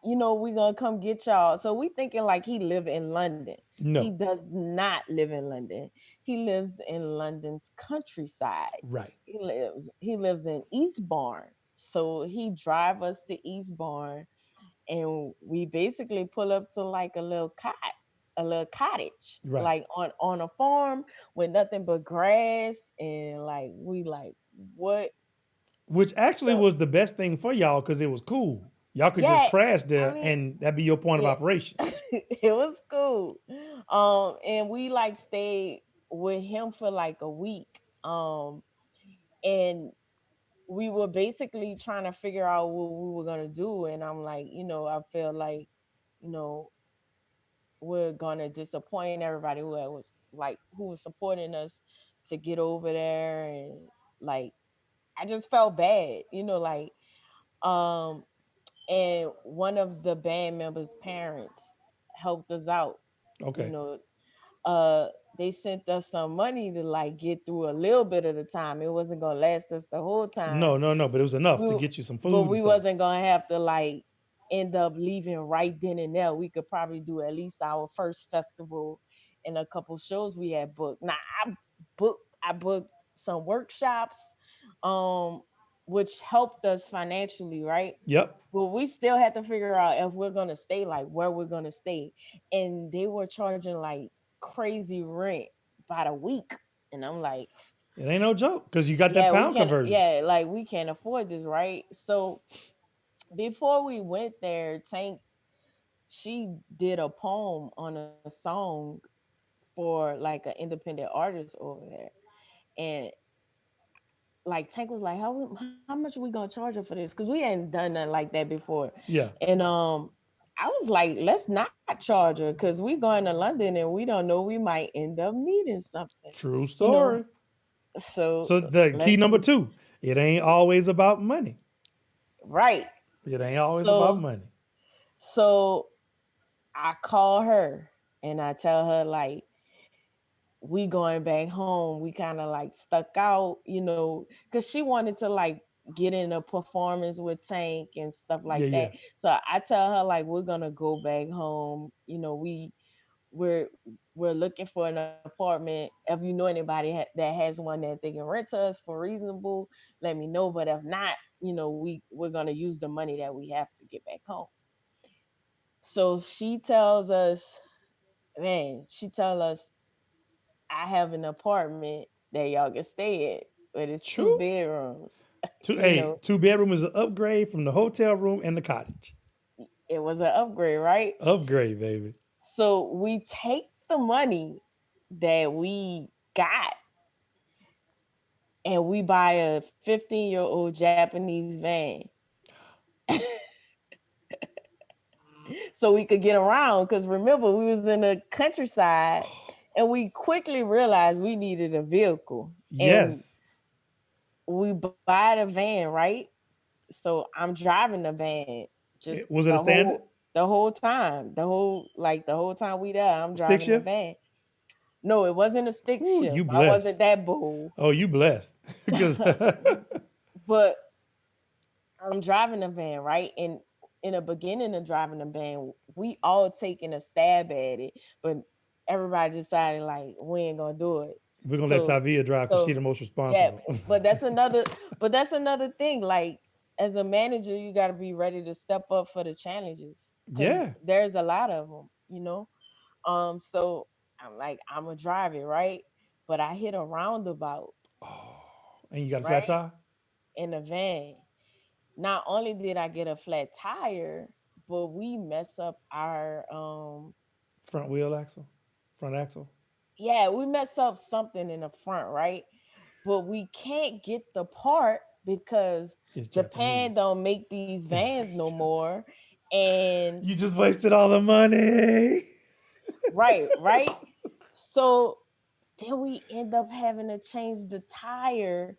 we gonna come get y'all. So we thinking like he live in London. He No. does not live in London. He lives in London's countryside. Right. He lives in Eastbourne. So he drive us to Eastbourne, and we basically pull up to like a little cottage, Right. like on a farm with nothing but grass, and like we like what. Which actually So was the best thing for y'all because it was cool. Y'all could just yeah, crash I there mean, and that'd be your point of yeah, operations. it was cool. And we like stayed with him for like a week. And we were basically trying to figure out what we were gonna do. And I'm like, I feel like, you know, we're gonna disappoint everybody who was supporting us to get over there. And like I just felt bad, like um and one of the band members' parents helped us out, you Okay. know, uh they sent us some money to like get through a little bit of the time. It wasn't gonna last us the whole time. No, no, no. But it was enough we to w- get you some but food and we stuff. wasn't gonna have to like end up leaving right then and there. We could probably do at least our first festival and a couple shows we had booked. Now I booked some workshops, um, which helped us financially, right? Yep. But we still had to figure out if we're gonna stay, like where we're gonna stay. And they were charging like crazy rent by the week. And I'm like, It ain't no joke because you got that yeah, we pound can't, conversion. yeah, like we can't afford this, right? So before we went there, Tank, she did a poem on a song for like an independent artist over there. And like Tank was like, how much are we gonna charge her for this? Because we hadn't done nothing like that before. Yeah. And I was like, let's not charge her because we going to London and we don't know, we might end up needing something, True you know. story. So So the let's key number see. two, it ain't always about money. Right. It ain't always about So money. so I call her and I tell her like we going back home. We kind of like stuck out, because she wanted to like get in a performance with Tank and stuff Yeah, like yeah. that. So I tell her like we're gonna go back home. We're we're looking for an apartment. If you know anybody that has one that they can rent to us for reasonable, let me know. But if not, we're gonna use the money that we have to get back home. So she tells us, man, she tell us I have an apartment that y'all can stay at, but it's two True. bedrooms. Two, You hey, know, 2 bedroom is an upgrade from the hotel room and the cottage. it was an upgrade, right? Upgrade, baby. So we take the money that we got and we buy a 15-year-old Japanese van so we could get around. Because remember, we was in the countryside and we quickly realized we needed a vehicle. And Yes. we buy the van, right? So I'm driving the van just Was it a standard? the whole time. The whole time we there, I'm Stick driving the shift? van. No, it wasn't a stick Ooh, shift. you I wasn't blessed. that bold. Oh, you blessed. Because But I'm driving the van, right? And in the beginning of driving the van, we all taking a stab at it, but everybody decided like we ain't gonna do it. we're gonna let So Tavia drive because she's so the most yeah, responsible. but that's another thing. Like as a manager, you gotta be ready to step up for the challenges because Yeah. there's a lot of them. So I'm like, I'm gonna drive it, right? But I hit a roundabout, Oh, and you got a flat right? tire? In the van. Not only did I get a flat tire, but we mess up our Front wheel axle? Front axle? yeah, we mess up something in the front, right? But we can't get the part because It's Japan Japanese. don't make these vans no more. And You just wasted all the money. right. So then we end up having to change the tire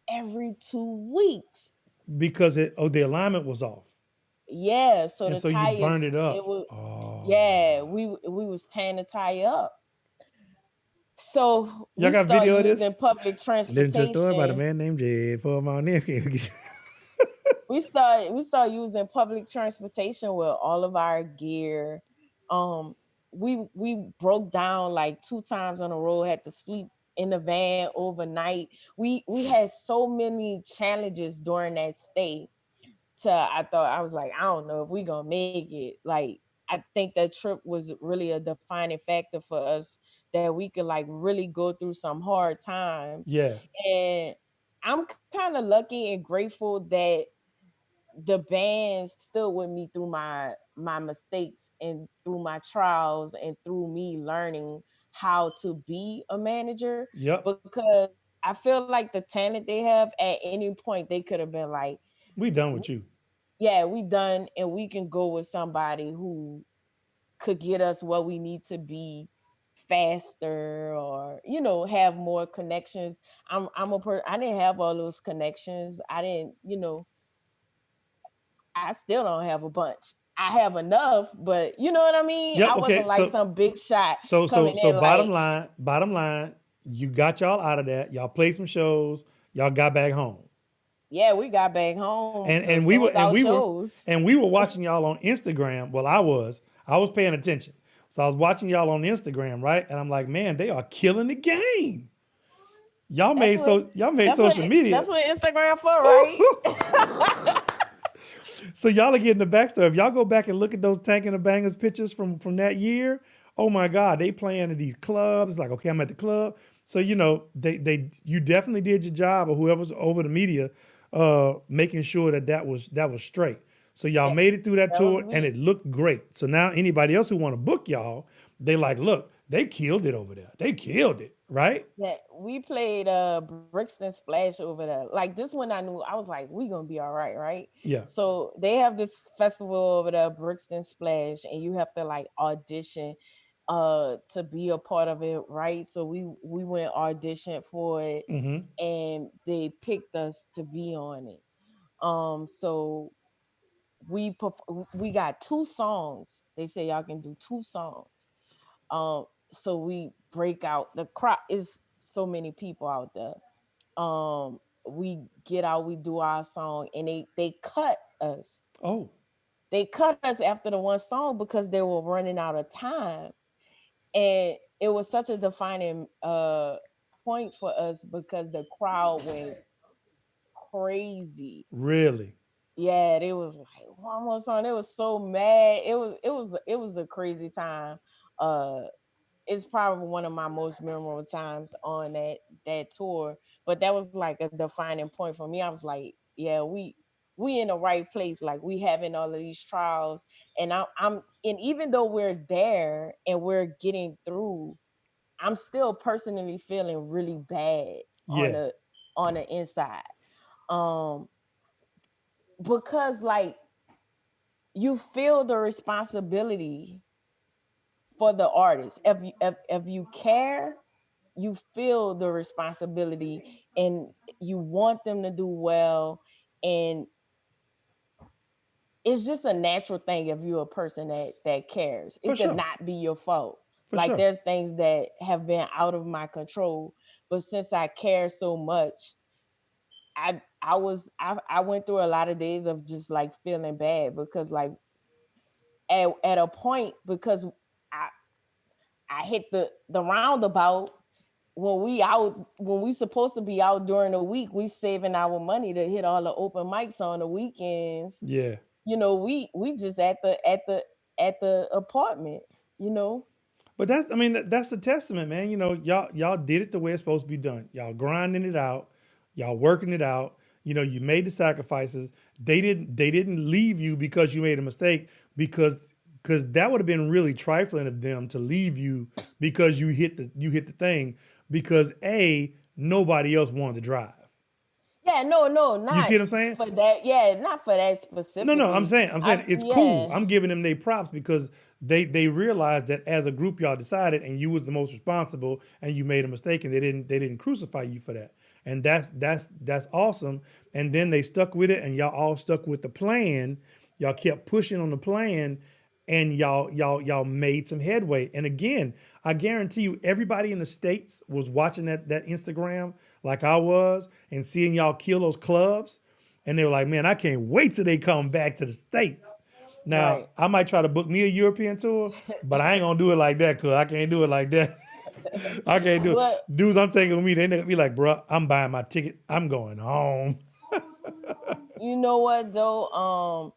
every 2 weeks. Because the alignment was off. Yeah, so And the so you tire, burned it it up. was, Oh. yeah, we was tearing the tire up. So Y'all we got start video of using this? public I listened to a story about a transportation. man named Jed for my nephew. We start using public transportation with all of our gear. Um, we broke down like 2 times on the road. Had to sleep in the van overnight. We had so many challenges during that stay. I thought I was like, I don't know if we gonna make it. Like I think that trip was really a defining factor for us that we could like really go through some hard times. Yeah. And I'm kind of lucky and grateful that the band stood with me through my mistakes and through my trials and through me learning how to be a manager, Yep. because I feel like the talent they have at any point they could have been like, We done with you. yeah, we done and we can go with somebody who could get us where we need to be faster, or have more connections. I didn't have all those connections. I didn't, I still don't have a bunch. I have enough, but you know what I mean? Yep. I Okay. wasn't like some big shot coming So in like, bottom line, you got y'all out of that. Y'all played some shows. Y'all got back home. yeah, we got back home and to and we sold were out and we were shows. and we were watching y'all on Instagram. Well, I was paying attention, so I was watching y'all on Instagram, right? And I'm like, man, they are killing the game. That's what Y'all made social that's media. what Instagram for, right? So y'all are getting the backstory. If y'all go back and look at those Tank and the Bangers pictures from that year, oh my God, they playing in these clubs. It's like, okay, I'm at the club. So they you definitely did your job, or whoever's over the media, making sure that was straight. So y'all that, made it through that that was tour, and me. it looked great. So now anybody else who want to book y'all, they like, look, they killed it over there. They killed it, right? Yeah, we played Brixton Splash over there. Like this one I knew, I was like, we gonna be all right, right? Yeah. So they have this festival over there, Brixton Splash, and you have to like audition to be a part of it, right? So we went auditioned for it, Mm-hmm. and they picked us to be on it. So we got two songs. They say y'all can do two songs. So we break out. The crowd is so many people out there. We get out, we do our song, and they cut us. Oh, They cut us after the one song because they were running out of time, and it was such a defining point for us because the crowd went crazy. really? Yeah, it was like one more song. It was so mad. It was a crazy time. Uh, it's probably one of my most memorable times on that tour. But that was like a defining point for me. I was like, yeah, we in the right place. Like we having all of these trials, and and even though we're there and we're getting through, I'm still personally feeling really bad on Yeah, the inside. Um, because like you feel the responsibility for the artist. If you care, you feel the responsibility, and you want them to do well, and it's just a natural thing if you're a person that cares. for It could sure, not be your fault. for Like sure. there's things that have been out of my control, but since I care so much, I went through a lot of days of just like feeling bad because like at a point because I I hit the roundabout when we supposed to be out during the week, we saving our money to hit all the open mics on the weekends. Yeah. We just at the apartment, you know. But that's the testament, man. Y'all did it the way it's supposed to be done. Y'all grinding it out, y'all working it out. You made the sacrifices. They didn't leave you because you made a mistake because that would have been really trifling of them to leave you because you hit the thing because nobody else wanted to drive. Yeah, no, You see not what I'm saying? for that. Yeah, not for that No, no, I'm specifically. saying I'm I saying it's cool. Yeah, I'm giving them their props because they realized that as a group y'all decided and you was the most responsible and you made a mistake and they didn't crucify you for that. And that's awesome. And then they stuck with it and y'all all stuck with the plan. Y'all kept pushing on the plan and y'all made some headway. And again, I guarantee you everybody in the States was watching that Instagram like I was and seeing y'all kill those clubs. And they were like, man, I can't wait till they come back to the States. Now, right. I might try to book me a European tour, but I ain't gonna do it like that, cuz I can't do it like that. I can't do it. But Dudes I'm taking with me, they be like, bro, I'm buying my ticket. I'm going home. you know what though?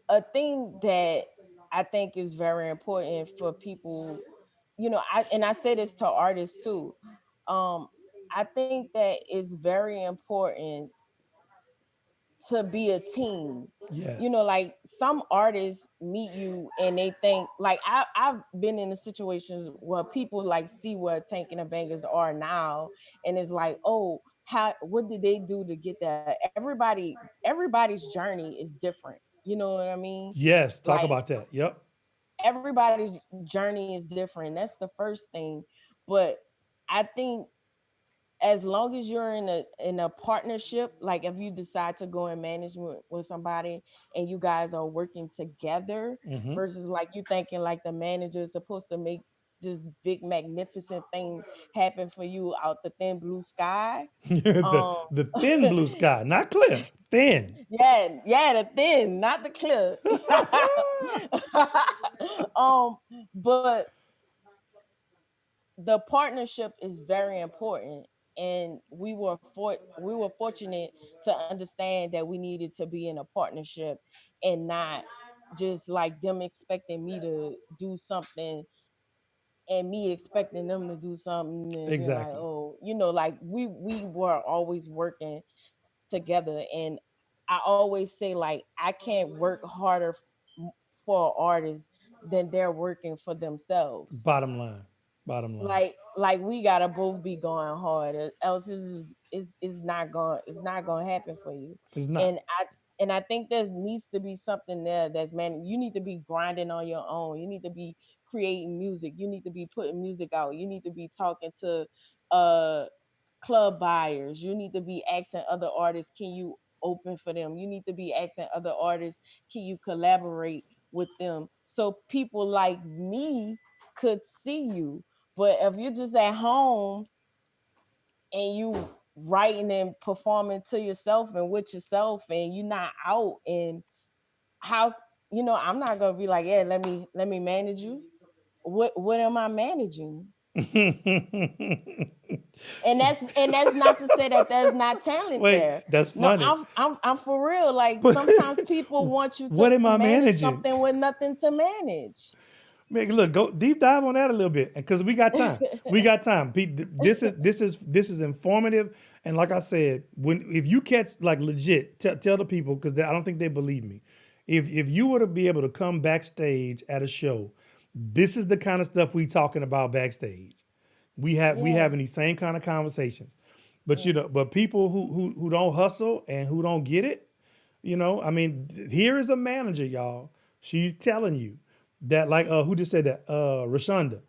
A thing that I think is very important for people, I say this to artists too. Um, I think that it's very important to be a team. Yes. Like some artists meet you and they think like I've been in the situations where people like see where Tank and the Bangers are now, and it's like, oh, how what did they do to get there? Everybody's journey is different. You know what I mean? Yes. Talk Like about that. Yep. everybody's journey is different. That's the first thing. But I think as long as you're in a partnership, like if you decide to go in management with somebody and you guys are working together, Mm-hmm. versus like you thinking like the manager is supposed to make this big magnificent thing happen for you out the thin blue sky. the um the thin blue sky, not clear, thin. yeah, the thin, not the clear. um but the partnership is very important, and we were fortunate to understand that we needed to be in a partnership, and not just like them expecting me to do something and me expecting them to do something and being like, Exactly. oh, like we were always working together. And I always say, like, I can't work harder for an artist than they're working for themselves. Bottom line. Bottom line. Like we gotta both be going hard, else is not gonna happen for you. It's not. And I think there needs to be something there that's, man, you need to be grinding on your own. You need to be creating music. You need to be putting music out. You need to be talking to uh club buyers. You need to be asking other artists, can you open for them? You need to be asking other artists, can you collaborate with them? So people like me could see you. But if you're just at home and you writing and performing to yourself and with yourself, and you're not out, and how, I'm not gonna be like, yeah, let me manage you. What am I managing? And that's not to say that there's not talent Wait, there. that's No, funny. I'm for real. Like, But sometimes people want you what to am I manage managing? something with nothing to manage. Man, look, go deep dive on that a little bit, because we got time. We got time. This is informative, and like I said, when if you catch like legit, tell the people, because I don't think they believe me. If you were to be able to come backstage at a show, this is the kind of stuff we talking about backstage. We Yeah, having these same kind of conversations, but yeah, but people who don't hustle and who don't get it, I mean, here is a manager, y'all. She's telling you that, like, who just said that? Rashonda,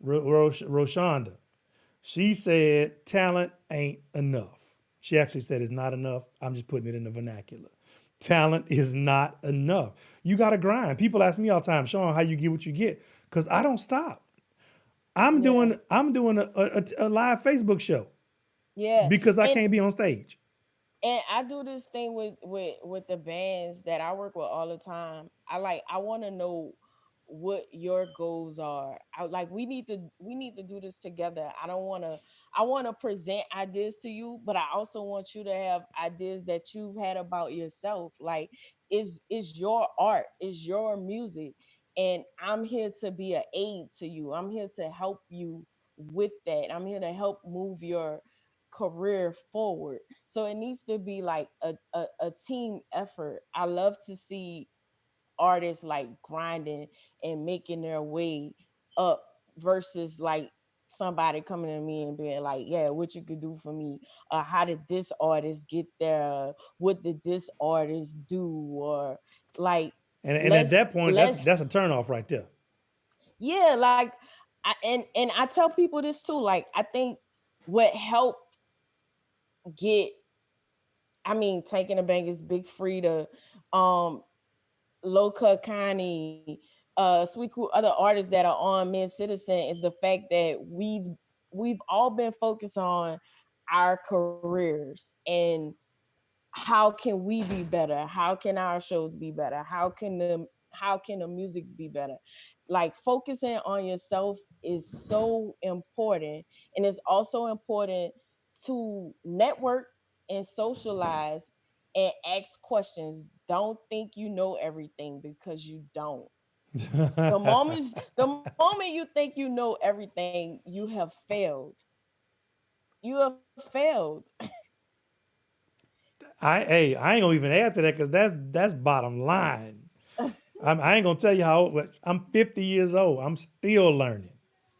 Roshonda. She said talent ain't enough. She actually said it's not enough. I'm just putting it in the vernacular. Talent is not enough. You got to grind. People ask me all the time, Sean, how you get what you get? Because I don't stop. yeah, I'm doing a live Facebook show yeah. because I And can't be on stage. and I do this thing with the bands that I work with all the time. I want to know what your goals are. We need to do this together. I want to present ideas to you, but I also want you to have ideas that you've had about yourself. Like, is your art, is your music, and I'm here to be an aid to you. I'm here to help you with that. I'm here to help move your career forward. So it needs to be like a team effort. I love to see artists like grinding and making their way up, versus like somebody coming to me and being like, yeah, what you could do for me? How did this artist get there? What did this artist do? Or like, And at let's that point, let's that's a turnoff right there. yeah, like, and I tell people this too. Like, I think what helped get, I mean, Taking a Bank is Big Frida, um, Loca Connie, Sweet Cool, other artists that are on Mid Citizen, is the fact that we've all been focused on our careers, and how can we be better? How can our shows be better? How can the music be better? Like, focusing on yourself is so important, and it's also important to network and socialize and ask questions. Don't think you know everything, because you don't. The moment you think you know everything, you have failed. You have failed. I ain't gonna even add to that, because that's bottom line. I ain't gonna tell you how old, but I'm 50 years old. I'm still learning.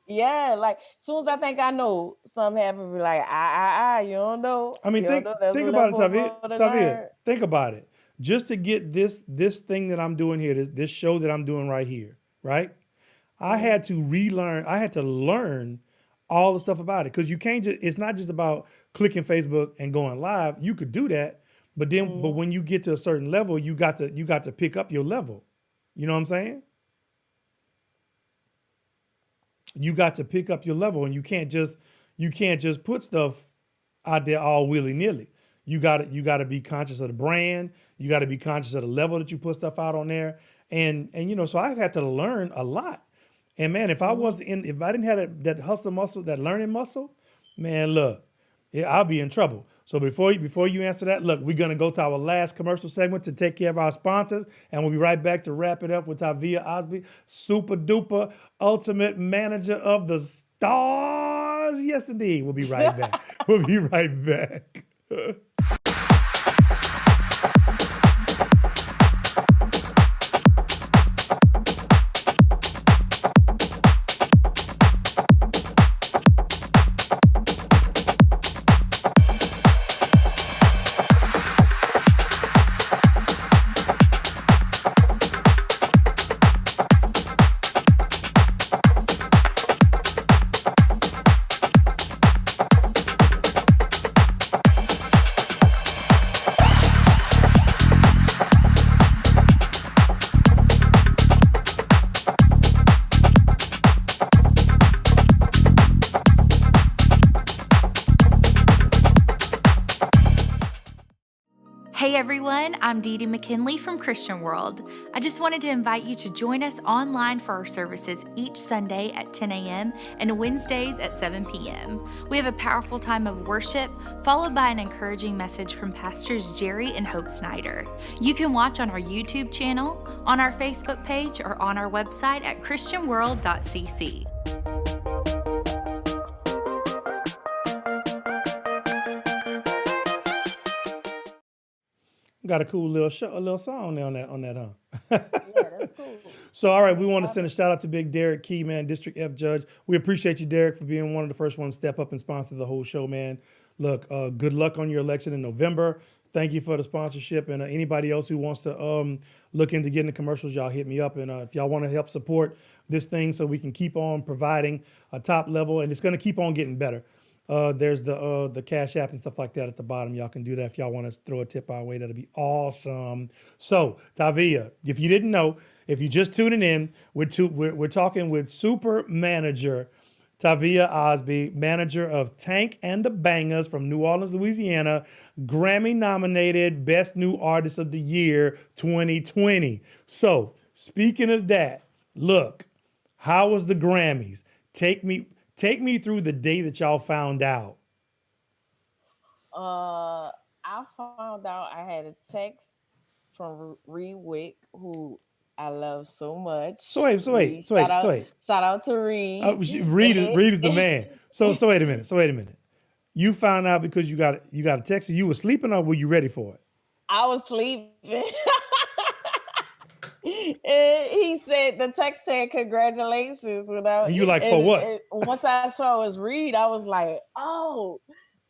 Yeah, like, soon as I think I know, something happen, be like, you don't know. I mean, You don't know. There's a think about it, level Tavia. more to Tavia, learn. think about it. Just to get this thing that I'm doing here, this show that I'm doing right here, right? I Hmm. had to relearn. I had to learn all the stuff about it. Because you can't just, it's not just about clicking Facebook and going live. You could do that, but Mhm. when you get to a certain level, you got to pick up your level. You know what I'm saying? You got to pick up your level, and you can't just put stuff out there all willy nilly. You got to be conscious of the brand. You got to be conscious of the level that you put stuff out on there. And so I had to learn a lot. And man, Mhm. if I didn't have that hustle muscle, that learning muscle, man, look, yeah, I'll be in trouble. So before you answer that, look, we're gonna go to our last commercial segment to take care of our sponsors, and we'll be right back to wrap it up with Tavia Osby, super duper ultimate manager of the stars. Yes, indeed. We'll be right back. We'll be right back. Hey everyone, I'm Dee Dee McKinley from Christian World. I just wanted to invite you to join us online for our services each Sunday at 10 a.m. and Wednesdays at 7 p.m. We have a powerful time of worship, followed by an encouraging message from Pastors Jerry and Hope Snyder. You can watch on our YouTube channel, on our Facebook page, or on our website at christianworld.cc. Got a cool little show, a little song there on that, huh? Yeah, that's cool. So, all right, we That's want to fun. send a shout out to Big Derek Key, man, District F Judge. We appreciate you, Derek, for being one of the first ones to step up and sponsor the whole show, man. Look, good luck on your election in November. Thank you for the sponsorship. And anybody else who wants to look into getting the commercials, y'all hit me up. And if y'all want to help support this thing so we can keep on providing a top level, and it's going to keep on getting better. There's the Cash App and stuff like that at the bottom. Y'all can do that if y'all want to throw a tip our way. That'll be awesome. So, Tavia, if you didn't know, if you just tuning in, we're talking with super manager Tavia Osby, manager of Tank and the Bangers from New Orleans, Louisiana, Grammy nominated Best New Artist of the Year 2020. So, speaking of that, look, how was the Grammys? Take me take me through the day that y'all found out. I found out I had a text from Reed Wick, who I love so So much. wait, so wait, Reed, so wait, so wait. shout out to Reed. Reed is the man. So wait a minute. So wait a minute. You found out because you got a text. You were sleeping, or were you ready for it? I was sleeping. And he said the text said congratulations, And you like, for and what? once I saw it was Reed, I was like, oh,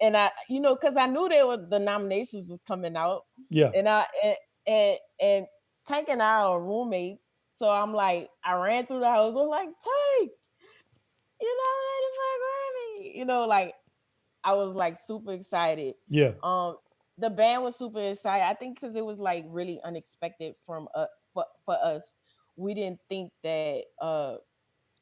and because I knew the nominations was coming out, Yeah. and and Tank and I are roommates, so I'm like, I ran through the house, I was like, Tank, nominated for a Grammy, like I was like super excited. Yeah. Um, the band was super excited. I think because it was like really unexpected for us. We didn't think that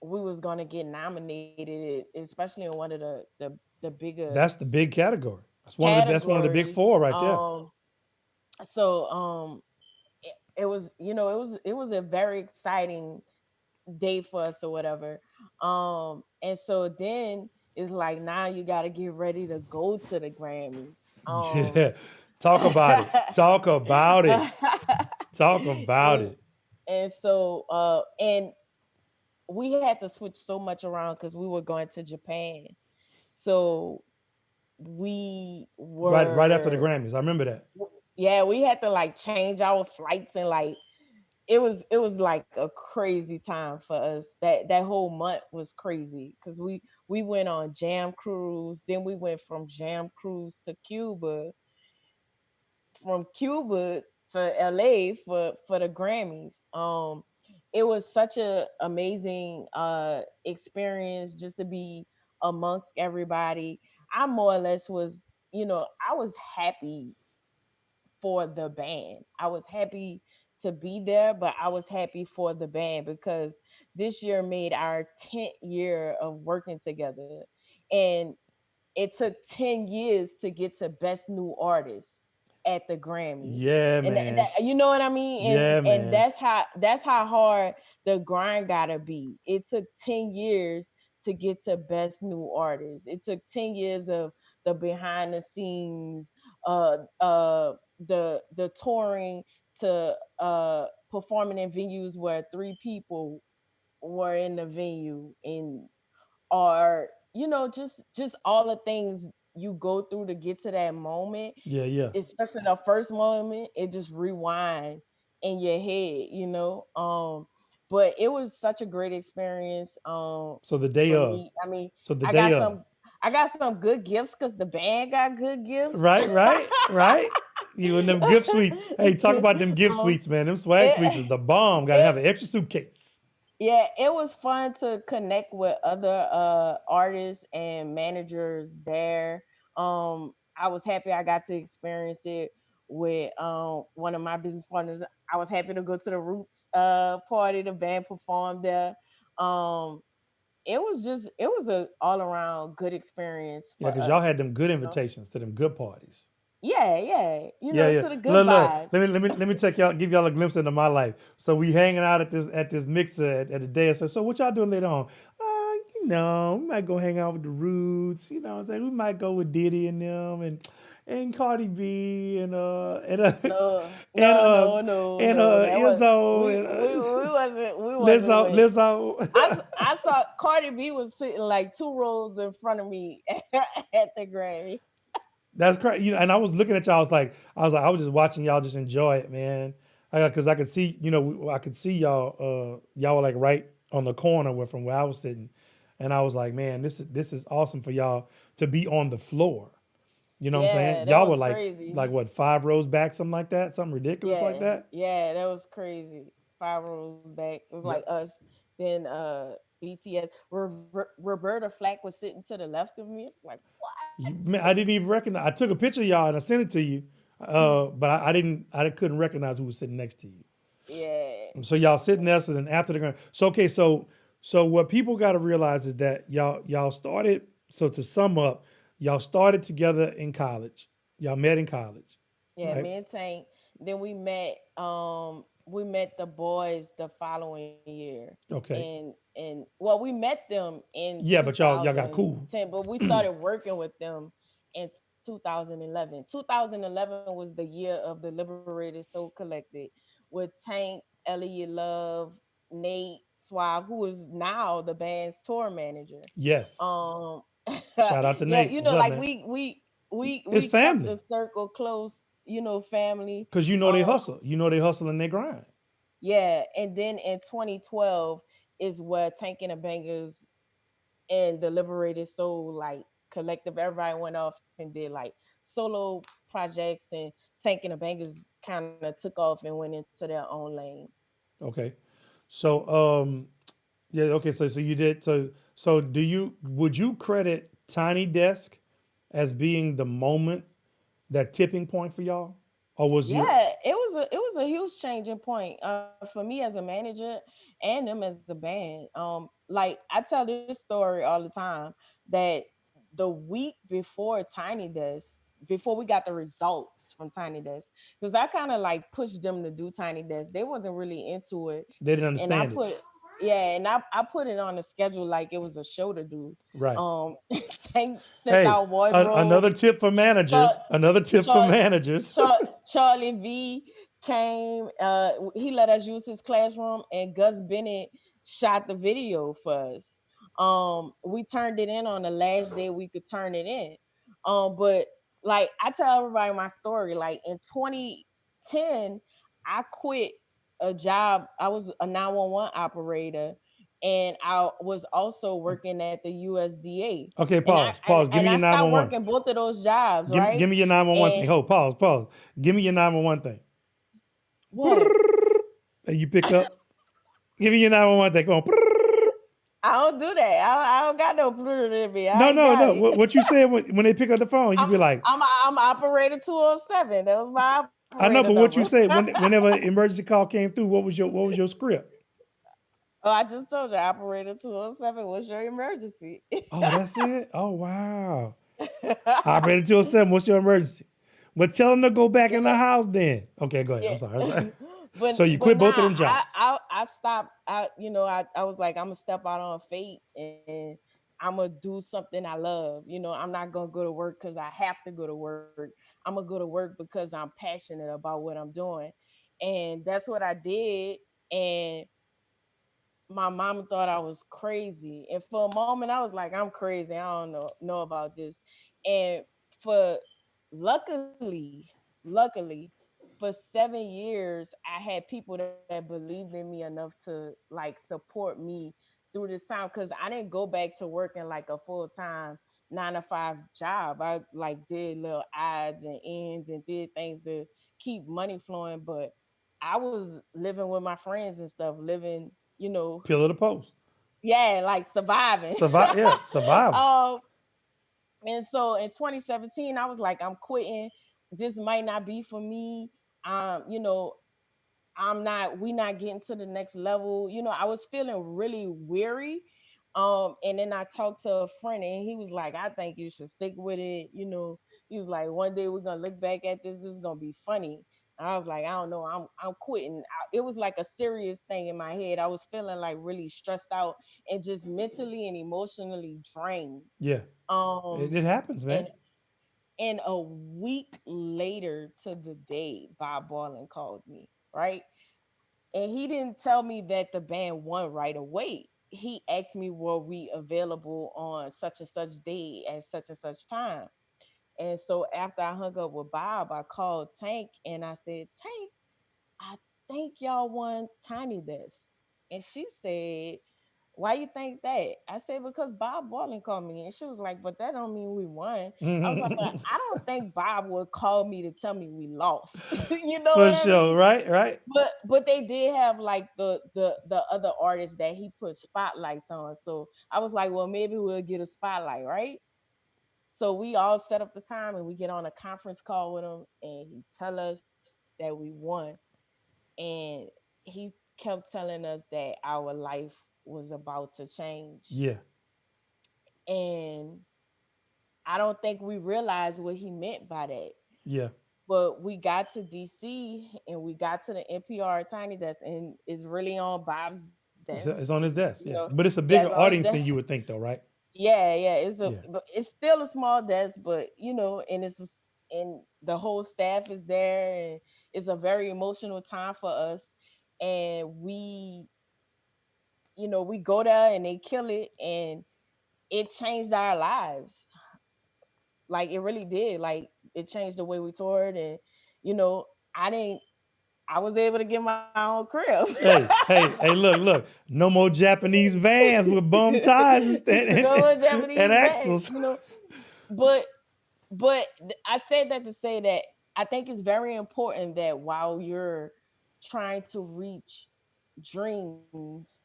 we was gonna get nominated, especially in one of the bigger That's the big category. That's one of the big categories. four right there. So it was it was a very exciting day for us or whatever. And so then it's like now you got to get ready to go to the Grammys. Yeah. Talk about it. Talk about it. Talk about and it. and so and we had to switch so much around because we were going to Japan. So we Right after the were Grammys. I remember that. yeah, we had to like change our flights, and like it was like a crazy time for us. That whole month was crazy because we went on Jam Cruise, then we went from Jam Cruise to Cuba, from Cuba to LA for the Grammys. It was such a amazing experience just to be amongst everybody. I more or less was, I was happy for the band. I was happy to be there, but I was happy for the band because this year made our 10th year of working together. And it took 10 years to get to best new artist at the Grammys. Yeah, And man. you know what I mean? And Yeah, and man. that's how hard the grind gotta be. It took 10 years to get to best new artist. It took 10 years of the behind the scenes, the touring, to performing in venues where three people were in the venue, and or just all the things you go through to get to that moment, Yeah, yeah. especially the first moment. It just rewind in your head, but it was such a great experience, So the day for of. me. I mean, So the i day got of. some I got some good gifts because the band got good gifts. Right, right, right. You and them gift suites. Hey, talk about them gift um, suites, man. Them swag suites is it, the bomb. Got to have it an extra suitcase. Yeah, it was fun to connect with other artists and managers there. I was happy I got to experience it with one of my business partners. I was happy to go to the Roots party. The band performed there. Um, it was a all around good experience Yeah, for because y'all us. had them good You know? invitations to them good parties. Yeah, yeah. Yeah, yeah. To the good Look, look. vibes. Let me take y'all, give y'all a glimpse into my life. So we hanging out at this mixer at the day. So what y'all doing later on? We might go hang out with the Roots. You know what I'm saying? We might go with Diddy and them and Cardi B No, and no, no, no, no. That was Izzo we wasn't Lizzo with. Lizzo. I saw Cardi B was sitting like two rows in front of me at the Grammy. That's crazy. And I was looking at y'all. I was just watching y'all just enjoy it, man. Because I could see, I could see y'all. Y'all were like right on the corner from where I was sitting, and I was like, man, this is awesome for y'all to be on the floor. You know what I'm Yeah, saying? that Y'all were was like crazy. what, 5 rows back, something like that, something ridiculous like Yeah, that. yeah, that was crazy. 5 rows back. It was like Yep. us. Then BCS. Roberta Flack was sitting to the left of me. It's like, Man, I didn't even recognize. I took a picture of y'all and I sent it to you, what? but I didn't. I couldn't recognize who was sitting next to you. Yeah. So y'all sitting there, so then after the ground. So okay, so what people got to realize is that y'all started. So to sum up, y'all started together in college. Y'all met in college, Yeah, right? me and Tank. Then we met the boys the following year. Okay. And well, we met them in Yeah, but y'all got cool. 2010, but we started working with them in 2011. 2011 was the year of the Liberated Soul Collected with Tank, Elliot Love, Nate Swab, who is now the band's tour manager. Yes. Um Shout out to yeah, Nate. What's up, like man? It's we kept family, the circle close, family. cause they Um hustle. They hustle and they grind. yeah, and then in 2012 is where Tank and the Bangers and the Liberated Soul like collective, everybody went off and did like solo projects, and Tank and the Bangers kind of took off and went into their own lane. Okay. So yeah, okay, so you did so would you credit Tiny Desk as being the moment, that tipping point for y'all? Or was your Yeah, it was a huge changing point for me as a manager and them as the band. Like I tell this story all the time that the week before Tiny Desk, before we got the results from Tiny Desk, because I kind of like pushed them to do Tiny Desk. They wasn't really into it, they didn't and I understand it? put yeah, and I put it on the schedule like it was a show to do. Right. Um, Tank sent Hey, out wardrobe. another tip for Char- managers. Another tip for Char- managers. Charlie V came. He let us use his classroom, and Gus Bennett shot the video for us. We turned it in on the last day we could turn it in. But like I tell everybody my story. Like in 2010, I quit a job. I was a 911 operator, and I was also working at the USDA. Okay, And I pause. and, Pause. Give and me I your stopped 911. working both of those jobs, right? Give me your 911 thing. And Hold, pause, pause. Give me your 911 thing. what? And you pick up. Give me your 911 thing. Come on. All don't do that. I don't got no Pluto in me. I No, ain't no, got no. it. What you said when they pick up the phone, you I'm be like, I'm operator 207. That was my I operator know, but what number. you said whenever emergency call came through, what was your script? Oh, I just told you, operator 207. What's your emergency? Oh, that's it. Oh, wow. Operator 207, what's your emergency? But tell them to go back in the Yeah, house then. Okay, go ahead. yeah. I'm sorry. I'm sorry. but So you but quit both of nah, them jobs. I stopped. I was like, I'm gonna step out on faith and I'm gonna do something I love. I'm not gonna go to work because I have to go to work. I'm gonna go to work because I'm passionate about what I'm doing, and that's what I did. And my mom thought I was crazy. And for a moment I was like, I'm crazy. I don't know about this. And for luckily, luckily, for 7 years, I had people that believed in me enough to like support me through this time because I didn't go back to working like a full-time 9 to 5 job. I like did little odds and ends and did things to keep money flowing, but I was living with my friends and stuff, living, you know, Pillar to post. yeah, like surviving. Survive. Yeah, survival. um, and so in 2017, I was like, I'm quitting. This might not be for me. You know, we not getting to the next level. I was feeling really weary. And then I talked to a friend and he was like, I think you should stick with it. He was like, one day we're gonna look back at this, it's gonna be funny. And I was like, I don't know, I'm quitting. It was like a serious thing in my head. I was feeling like really stressed out and just mentally and emotionally drained. Yeah, it, Um, it happens, man. and and a week later to the day, Bob Marley called me, right? And he didn't tell me that the band won right away. He asked me, were we available on such and such day at such and such time? And so after I hung up with Bob, I called Tank and I said, Tank, I think y'all won Tiny Desk. And she said, why you think that? I said, because Bob Marley called me. And she was like, but that don't mean we won. I was like, but I don't think Bob would call me to tell me we lost. You know For what I sure, mean? right? Right. But they did have like the other artists that he put spotlights on. So I was like, well, maybe we'll get a spotlight, right? So we all set up the time and we get on a conference call with him and he tell us that we won. And he kept telling us that our life was about to change. Yeah, And I don't think we realized what he meant by that. yeah. But we got to DC and we got to the NPR Tiny Desk and it's really on Bob's desk. It's on his desk. Yeah, but it's a Yeah, it's bigger on his audience desk. than you would think, though, right? Yeah, Yeah, but it's still a small desk, but and and the whole staff is there and it's a very emotional time for us. And we go there and they kill it and it changed our lives. Like it really did. Like it changed the way we toured and you know, I didn't I was able to get my own crib. hey, hey, hey, look. No more Japanese vans with bum tires No one and Japanese bag, axles. But I said that to say that I think it's very important that while you're trying to reach dreams,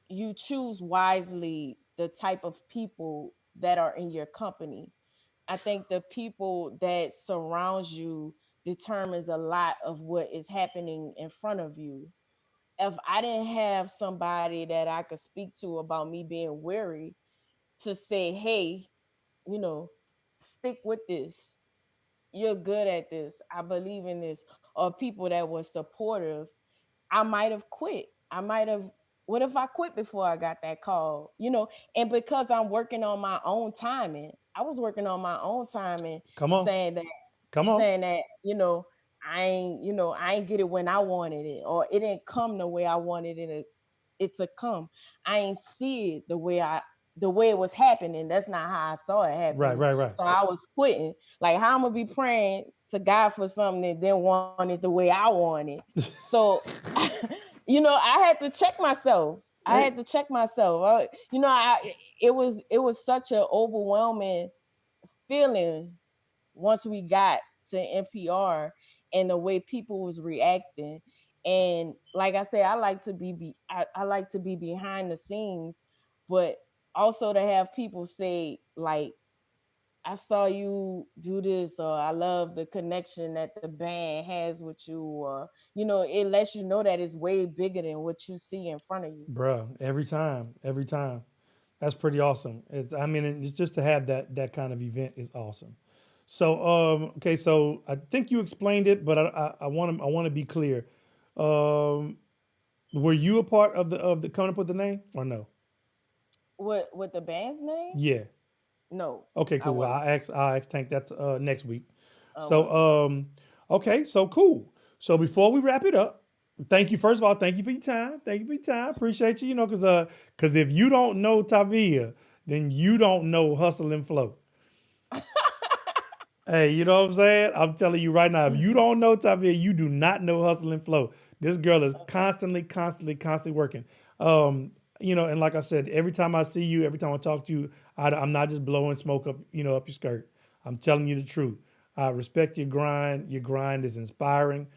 you choose wisely the type of people that are in your company. I think the people that surrounds you determines a lot of what is happening in front of you. If I didn't have somebody that I could speak to about me being weary to say, hey, you know, stick with this. You're good at this. I believe in this. Or people that were supportive, I might have quit. I might have, what if I quit before I got that call? And because I'm working on my own timing, I was working on my own timing, Come on, saying that, come on. I ain't get it when I wanted it, or it didn't come the way I wanted it to come. I ain't see it the way it was happening. That's not how I saw it Right, happening. right, right. So I was quitting. Like how I'm gonna be praying to God for something and then want it the way I want it. So I had to check myself. I Hey, had to check myself. It was such an overwhelming feeling once we got to NPR and the way people was reacting. And like I said, I like to be behind the scenes. but also to have people say like, I saw you do this, or I love the connection that the band has with you, or it lets you know that it's way bigger than what you see in front of you. Bruh, every time. That's pretty awesome. I mean, it's just to have that kind of event is awesome. So, okay, so I think you explained it, but I want to be clear. Um, were you a part of the coming up with the name or no? What the band's name? Yeah. No, Okay, I cool. Well, wasn't. I'll ask Tank that next week. I So, wasn't. okay, so cool. So before we wrap it up, thank you first of all. Thank you for your time. Thank you for your time. Appreciate you. Because if you don't know Tavia, then you don't know Hustle and Flow. Hey, you know what I'm saying? I'm telling you right now, if you don't know Tavia, you do not know Hustle and Flow. This girl is constantly working. And like I said, every time I see you, every time I talk to you, I'm not just blowing smoke up your skirt. I'm telling you the truth. I respect your grind. Your grind is inspiring,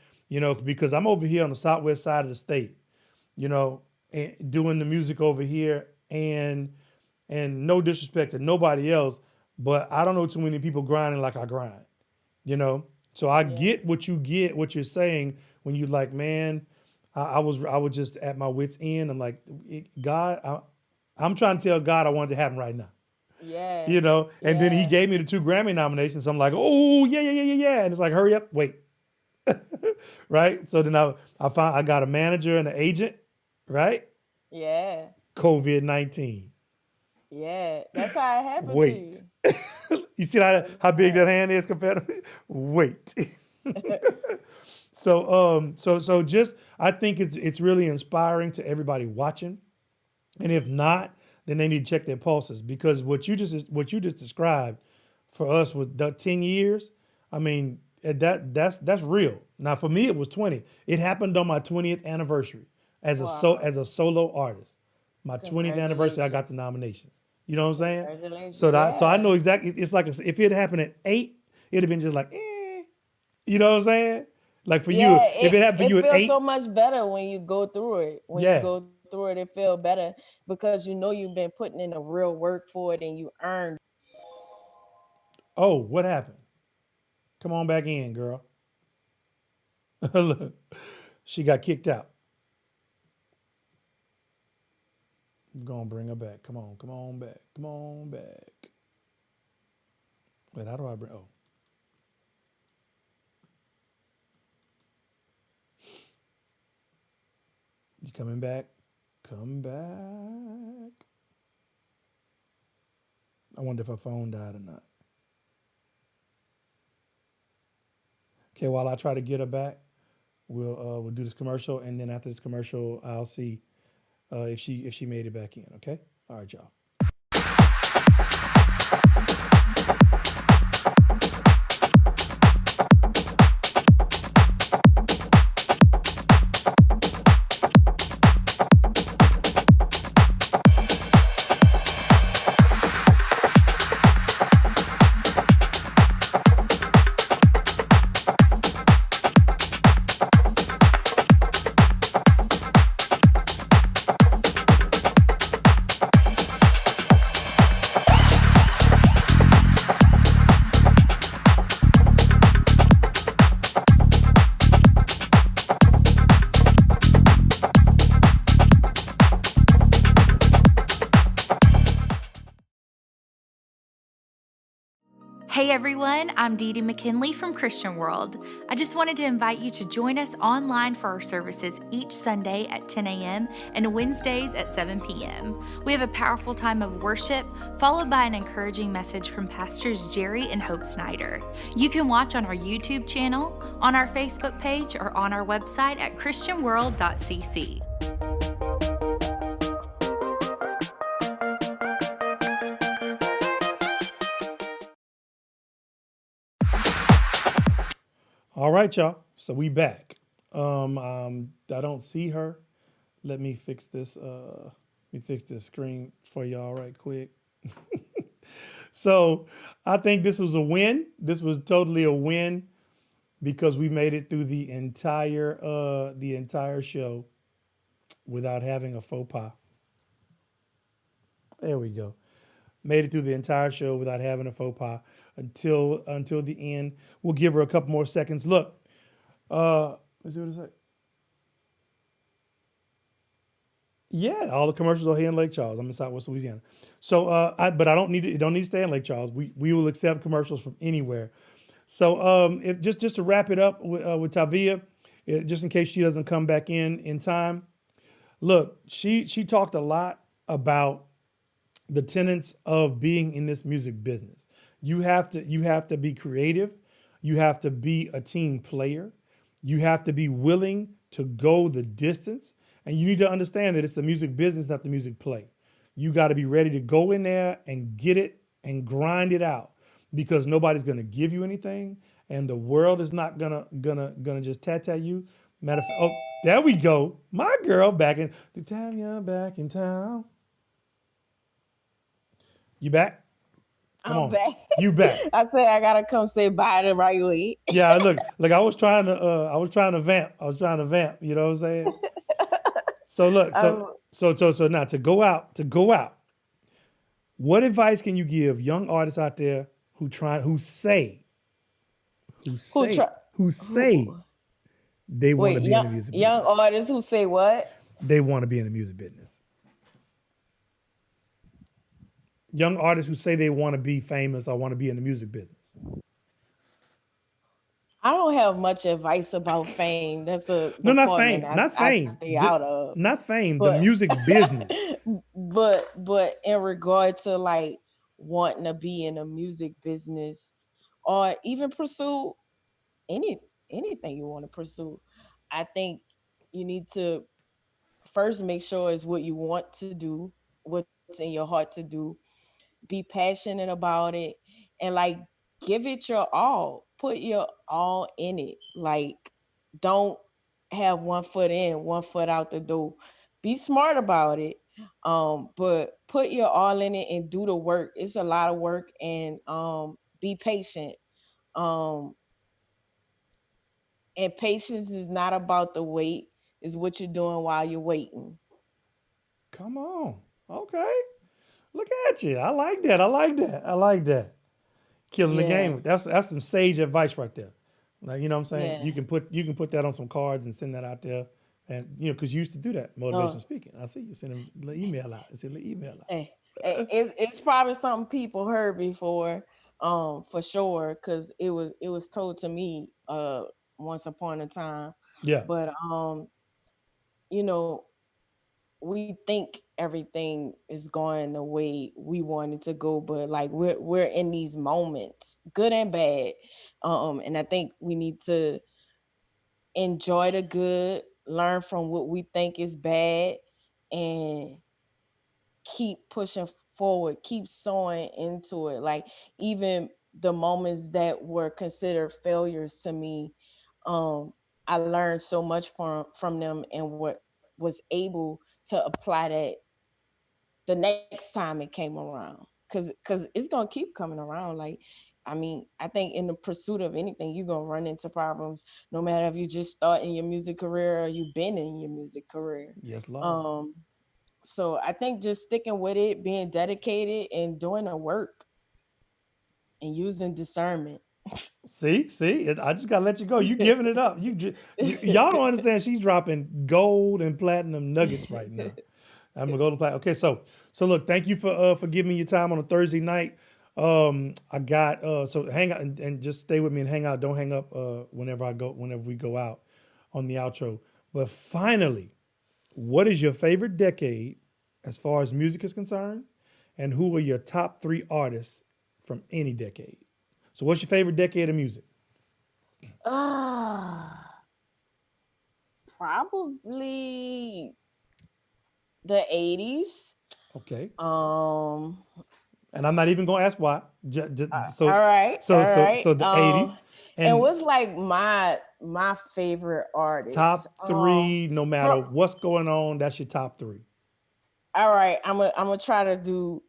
because I'm over here on the southwest side of the state, you know, and doing the music over here. And no disrespect to nobody else, but I don't know too many people grinding like I grind, you know. So I Yeah, get what you're saying when you like, man, I was just at my wits end. I'm like, God, I'm trying to tell God I want it to happen right now, yeah, you know. And then He yeah, gave me the 2 Grammy nominations. So I'm like, oh yeah, and it's like, hurry up, wait, right. So then I got a manager and an agent, right? yeah, COVID-19. yeah. That's how it happened to Wait. you. You see how big that That's hand is compared to wait. right. So just I think it's really inspiring to everybody watching. And if not, then they need to check their pulses because what you just described for us was the 10 years. I mean, that's real. Now for me it was 20. It happened on my 20th anniversary Wow. as a solo artist. My 20th anniversary I got the Congratulations. nominations. You know what I'm saying? Congratulations. So I Yeah. know exactly it's like if it happened at 8, it'd have been just like you know what I'm saying? Like for you, Yeah, if it it happened for it you at feels so 8, much better when you go through it. When you yeah. go through it, it feels better because you've been putting in the real work for it and you earned. Oh, what happened? Come on back in, girl. Look, she got kicked out. I'm gonna bring her back. Come on back. Come on back. Wait, how do I bring? Oh, you coming back? Come back. I wonder if her phone died or not. Okay, while I try to get her back, we'll do this commercial, and then after this commercial, I'll see if she made it back in. Okay. All right, y'all. Hey everyone, I'm Dee Dee McKinley from Christian World. I just wanted to invite you to join us online for our services each Sunday at 10 a.m. and Wednesdays at 7 p.m. We have a powerful time of worship, followed by an encouraging message from Pastors Jerry and Hope Snyder. You can watch on our YouTube channel, on our Facebook page, or on our website at christianworld.cc. All right, y'all. So we back. I don't see her. Let me fix this. Let me fix this screen for y'all right quick. So I think this was a win. This was totally a win because we made it through the entire show without having a faux pas. There we go. Made it through the entire show without having a faux pas until the end. We'll give her a couple more seconds. Look, let's see what it say. Yeah, all the commercials are here in Lake Charles. I'm in Southwest Louisiana. So, but I don't need it. Don't need to stay in Lake Charles. We will accept commercials from anywhere. So, if just to wrap it up with Tavia, just in case she doesn't come back in time. Look, she talked a lot about the tenets of being in this music business. You have to be creative. You have to be a team player. You have to be willing to go the distance. And you need to understand that it's the music business, not the music play. You got to be ready to go in there and get it and grind it out because nobody's going to give you anything and the world is not gonna just tat you. Matter of fact, oh, there we go. My girl back in the Tavia back in town. You back? Come I'm on. back. You back. I said I gotta come say bye the right way. Yeah, look, I was trying to vamp. You know what I'm saying? So look, so now to go out. What advice can you give young artists out there who say they want to be in the music young business? artists who say what? They want to be in the music business. Young artists who say they want to be famous or want to be in the music business. I don't have much advice about fame. That's the No, not department fame, not I fame. stay out of. Not fame, the But music business. but in regard to like wanting to be in the music business or even pursue any anything you want to pursue, I think you need to first make sure it's what you want to do, what's in your heart to do, be passionate about it, and like give it your all, put your all in it. Like don't have one foot in, one foot out the door. Be smart about it, but put your all in it and do the work. It's a lot of work, and be patient. um and patience is not about the wait, is what you're doing while you're waiting. Come on. Okay. Look at you. I like that. Killing the Yeah, game. That's some sage advice right there. Like, you know what I'm saying? yeah. You can put that on some cards and send that out there. And because you used to do that, motivational No, speaking. I see you send them the email out. Send the email out. it's probably something people heard before, for sure, because it was told to me once upon a time. Yeah. But you know, we think everything is going the way we want it to go, but like we're in these moments, good and bad. And I think we need to enjoy the good, learn from what we think is bad, and keep pushing forward, keep sewing into it. Like even the moments that were considered failures to me, um, I learned so much from them and what was able to apply that the next time it came around. Cause it's gonna keep coming around. Like I mean, I think in the pursuit of anything, you're gonna run into problems, no matter if you just start in your music career or you've been in your music career. Yes, Lord. Um, so I think just sticking with it, being dedicated, and doing the work and using discernment. See, I just gotta let you go. You giving it up. Y'all don't understand. She's dropping gold and platinum nuggets right now. I'm gonna go to platinum. Okay, so look, thank you for giving me your time on a Thursday night. I got so hang out and just stay with me and hang out. Don't hang up whenever we go out on the outro. But finally, what is your favorite decade as far as music is concerned? And who are your top 3 artists from any decade? So what's your favorite decade of music? Ah, probably the 80s. Okay. Um, And I'm not even gonna ask why. So all right, so all so right. so the 80s And and what's like my favorite artist? top 3, no matter Pro- what's going on, that's your top 3. all right, I'm gonna try to do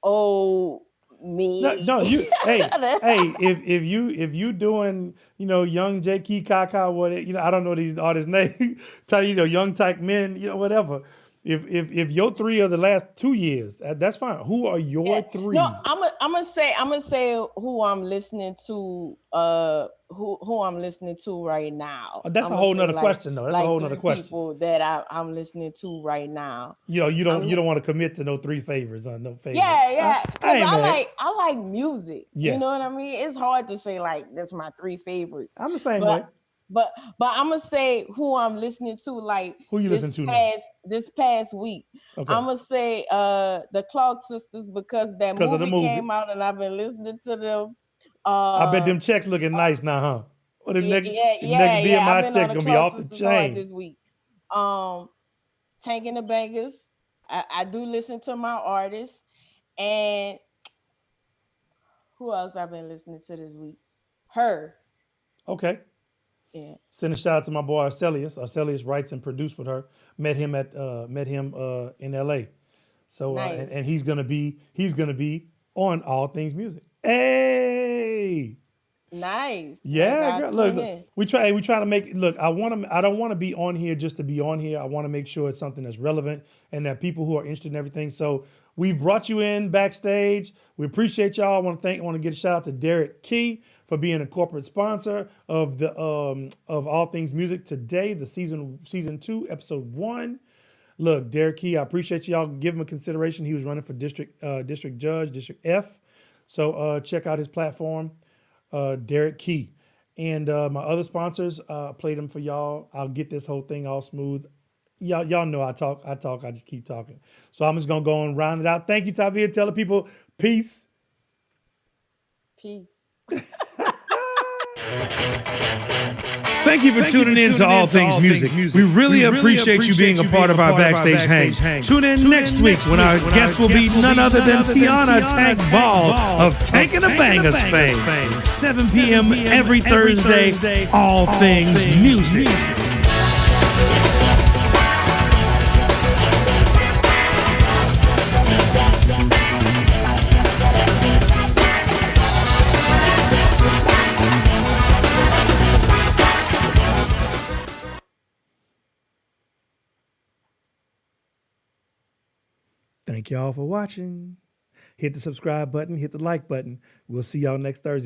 old No, me. no, hey, if you doing, young J Key Kaka, what I don't know these artists' name, tell young type men, whatever. If your three of the last 2 years, that's fine. Who are your three? No, I'm gonna say who I'm listening to. Who I'm listening to right now. That's I'm a gonna whole say nother question, though. That's a like whole nother three question. people that I'm listening to right now. You I'm don't want to commit to no three favorites or no favorites. yeah, because ain't mad. I like music. You know what I Yes. mean? It's hard to say like that's my three favorites. I'm the same But way. but I'm gonna say who I'm listening to like Who you listen to now? this past week. Okay. I'm gonna say the Clark sisters because that 'Cause of the movie movie. came out and I've been listening to them. I bet them checks looking nice now, huh? Well, the next Yeah. I've BMI been on checks the gonna be Clark off the sisters hard chain. this week. Tanking the Bangers. I do listen to my artists. And who else I've been listening to this week? Her. Okay. Yeah. Send a shout out to my boy Arcelius. Arcelius writes and produced with her. Met him in LA. So Nice. and he's gonna be on All Things Music. Hey. Nice. Yeah, Nice. girl. Look, we try to make. Look, I don't want to be on here just to be on here. I want to make sure it's something that's relevant and that people who are interested in everything. So we've brought you in backstage. We appreciate y'all. I want to get a shout out to Derek Key for being a corporate sponsor of the of All Things Music today, the season 2, episode 1. Look, Derek Key, I appreciate y'all. Give him a consideration. He was running for district judge, District F. So check out his platform. Derek Key. And my other sponsors, played them for y'all. I'll get this whole thing all smooth. Y'all know I talk, I just keep talking. So I'm just gonna go and round it out. Thank you, Tavia. Tell the people, peace. Peace. Thank you for tuning in to All Things Music. We really appreciate you being a part of our backstage hang. Tune in next week when our guest will be none other than Tiana Tank Ball of Tanking the Bangers fame. 7 p.m. every Thursday, All Things Music. Thank y'all for watching. Hit the subscribe button, hit the like button. We'll see y'all next Thursday.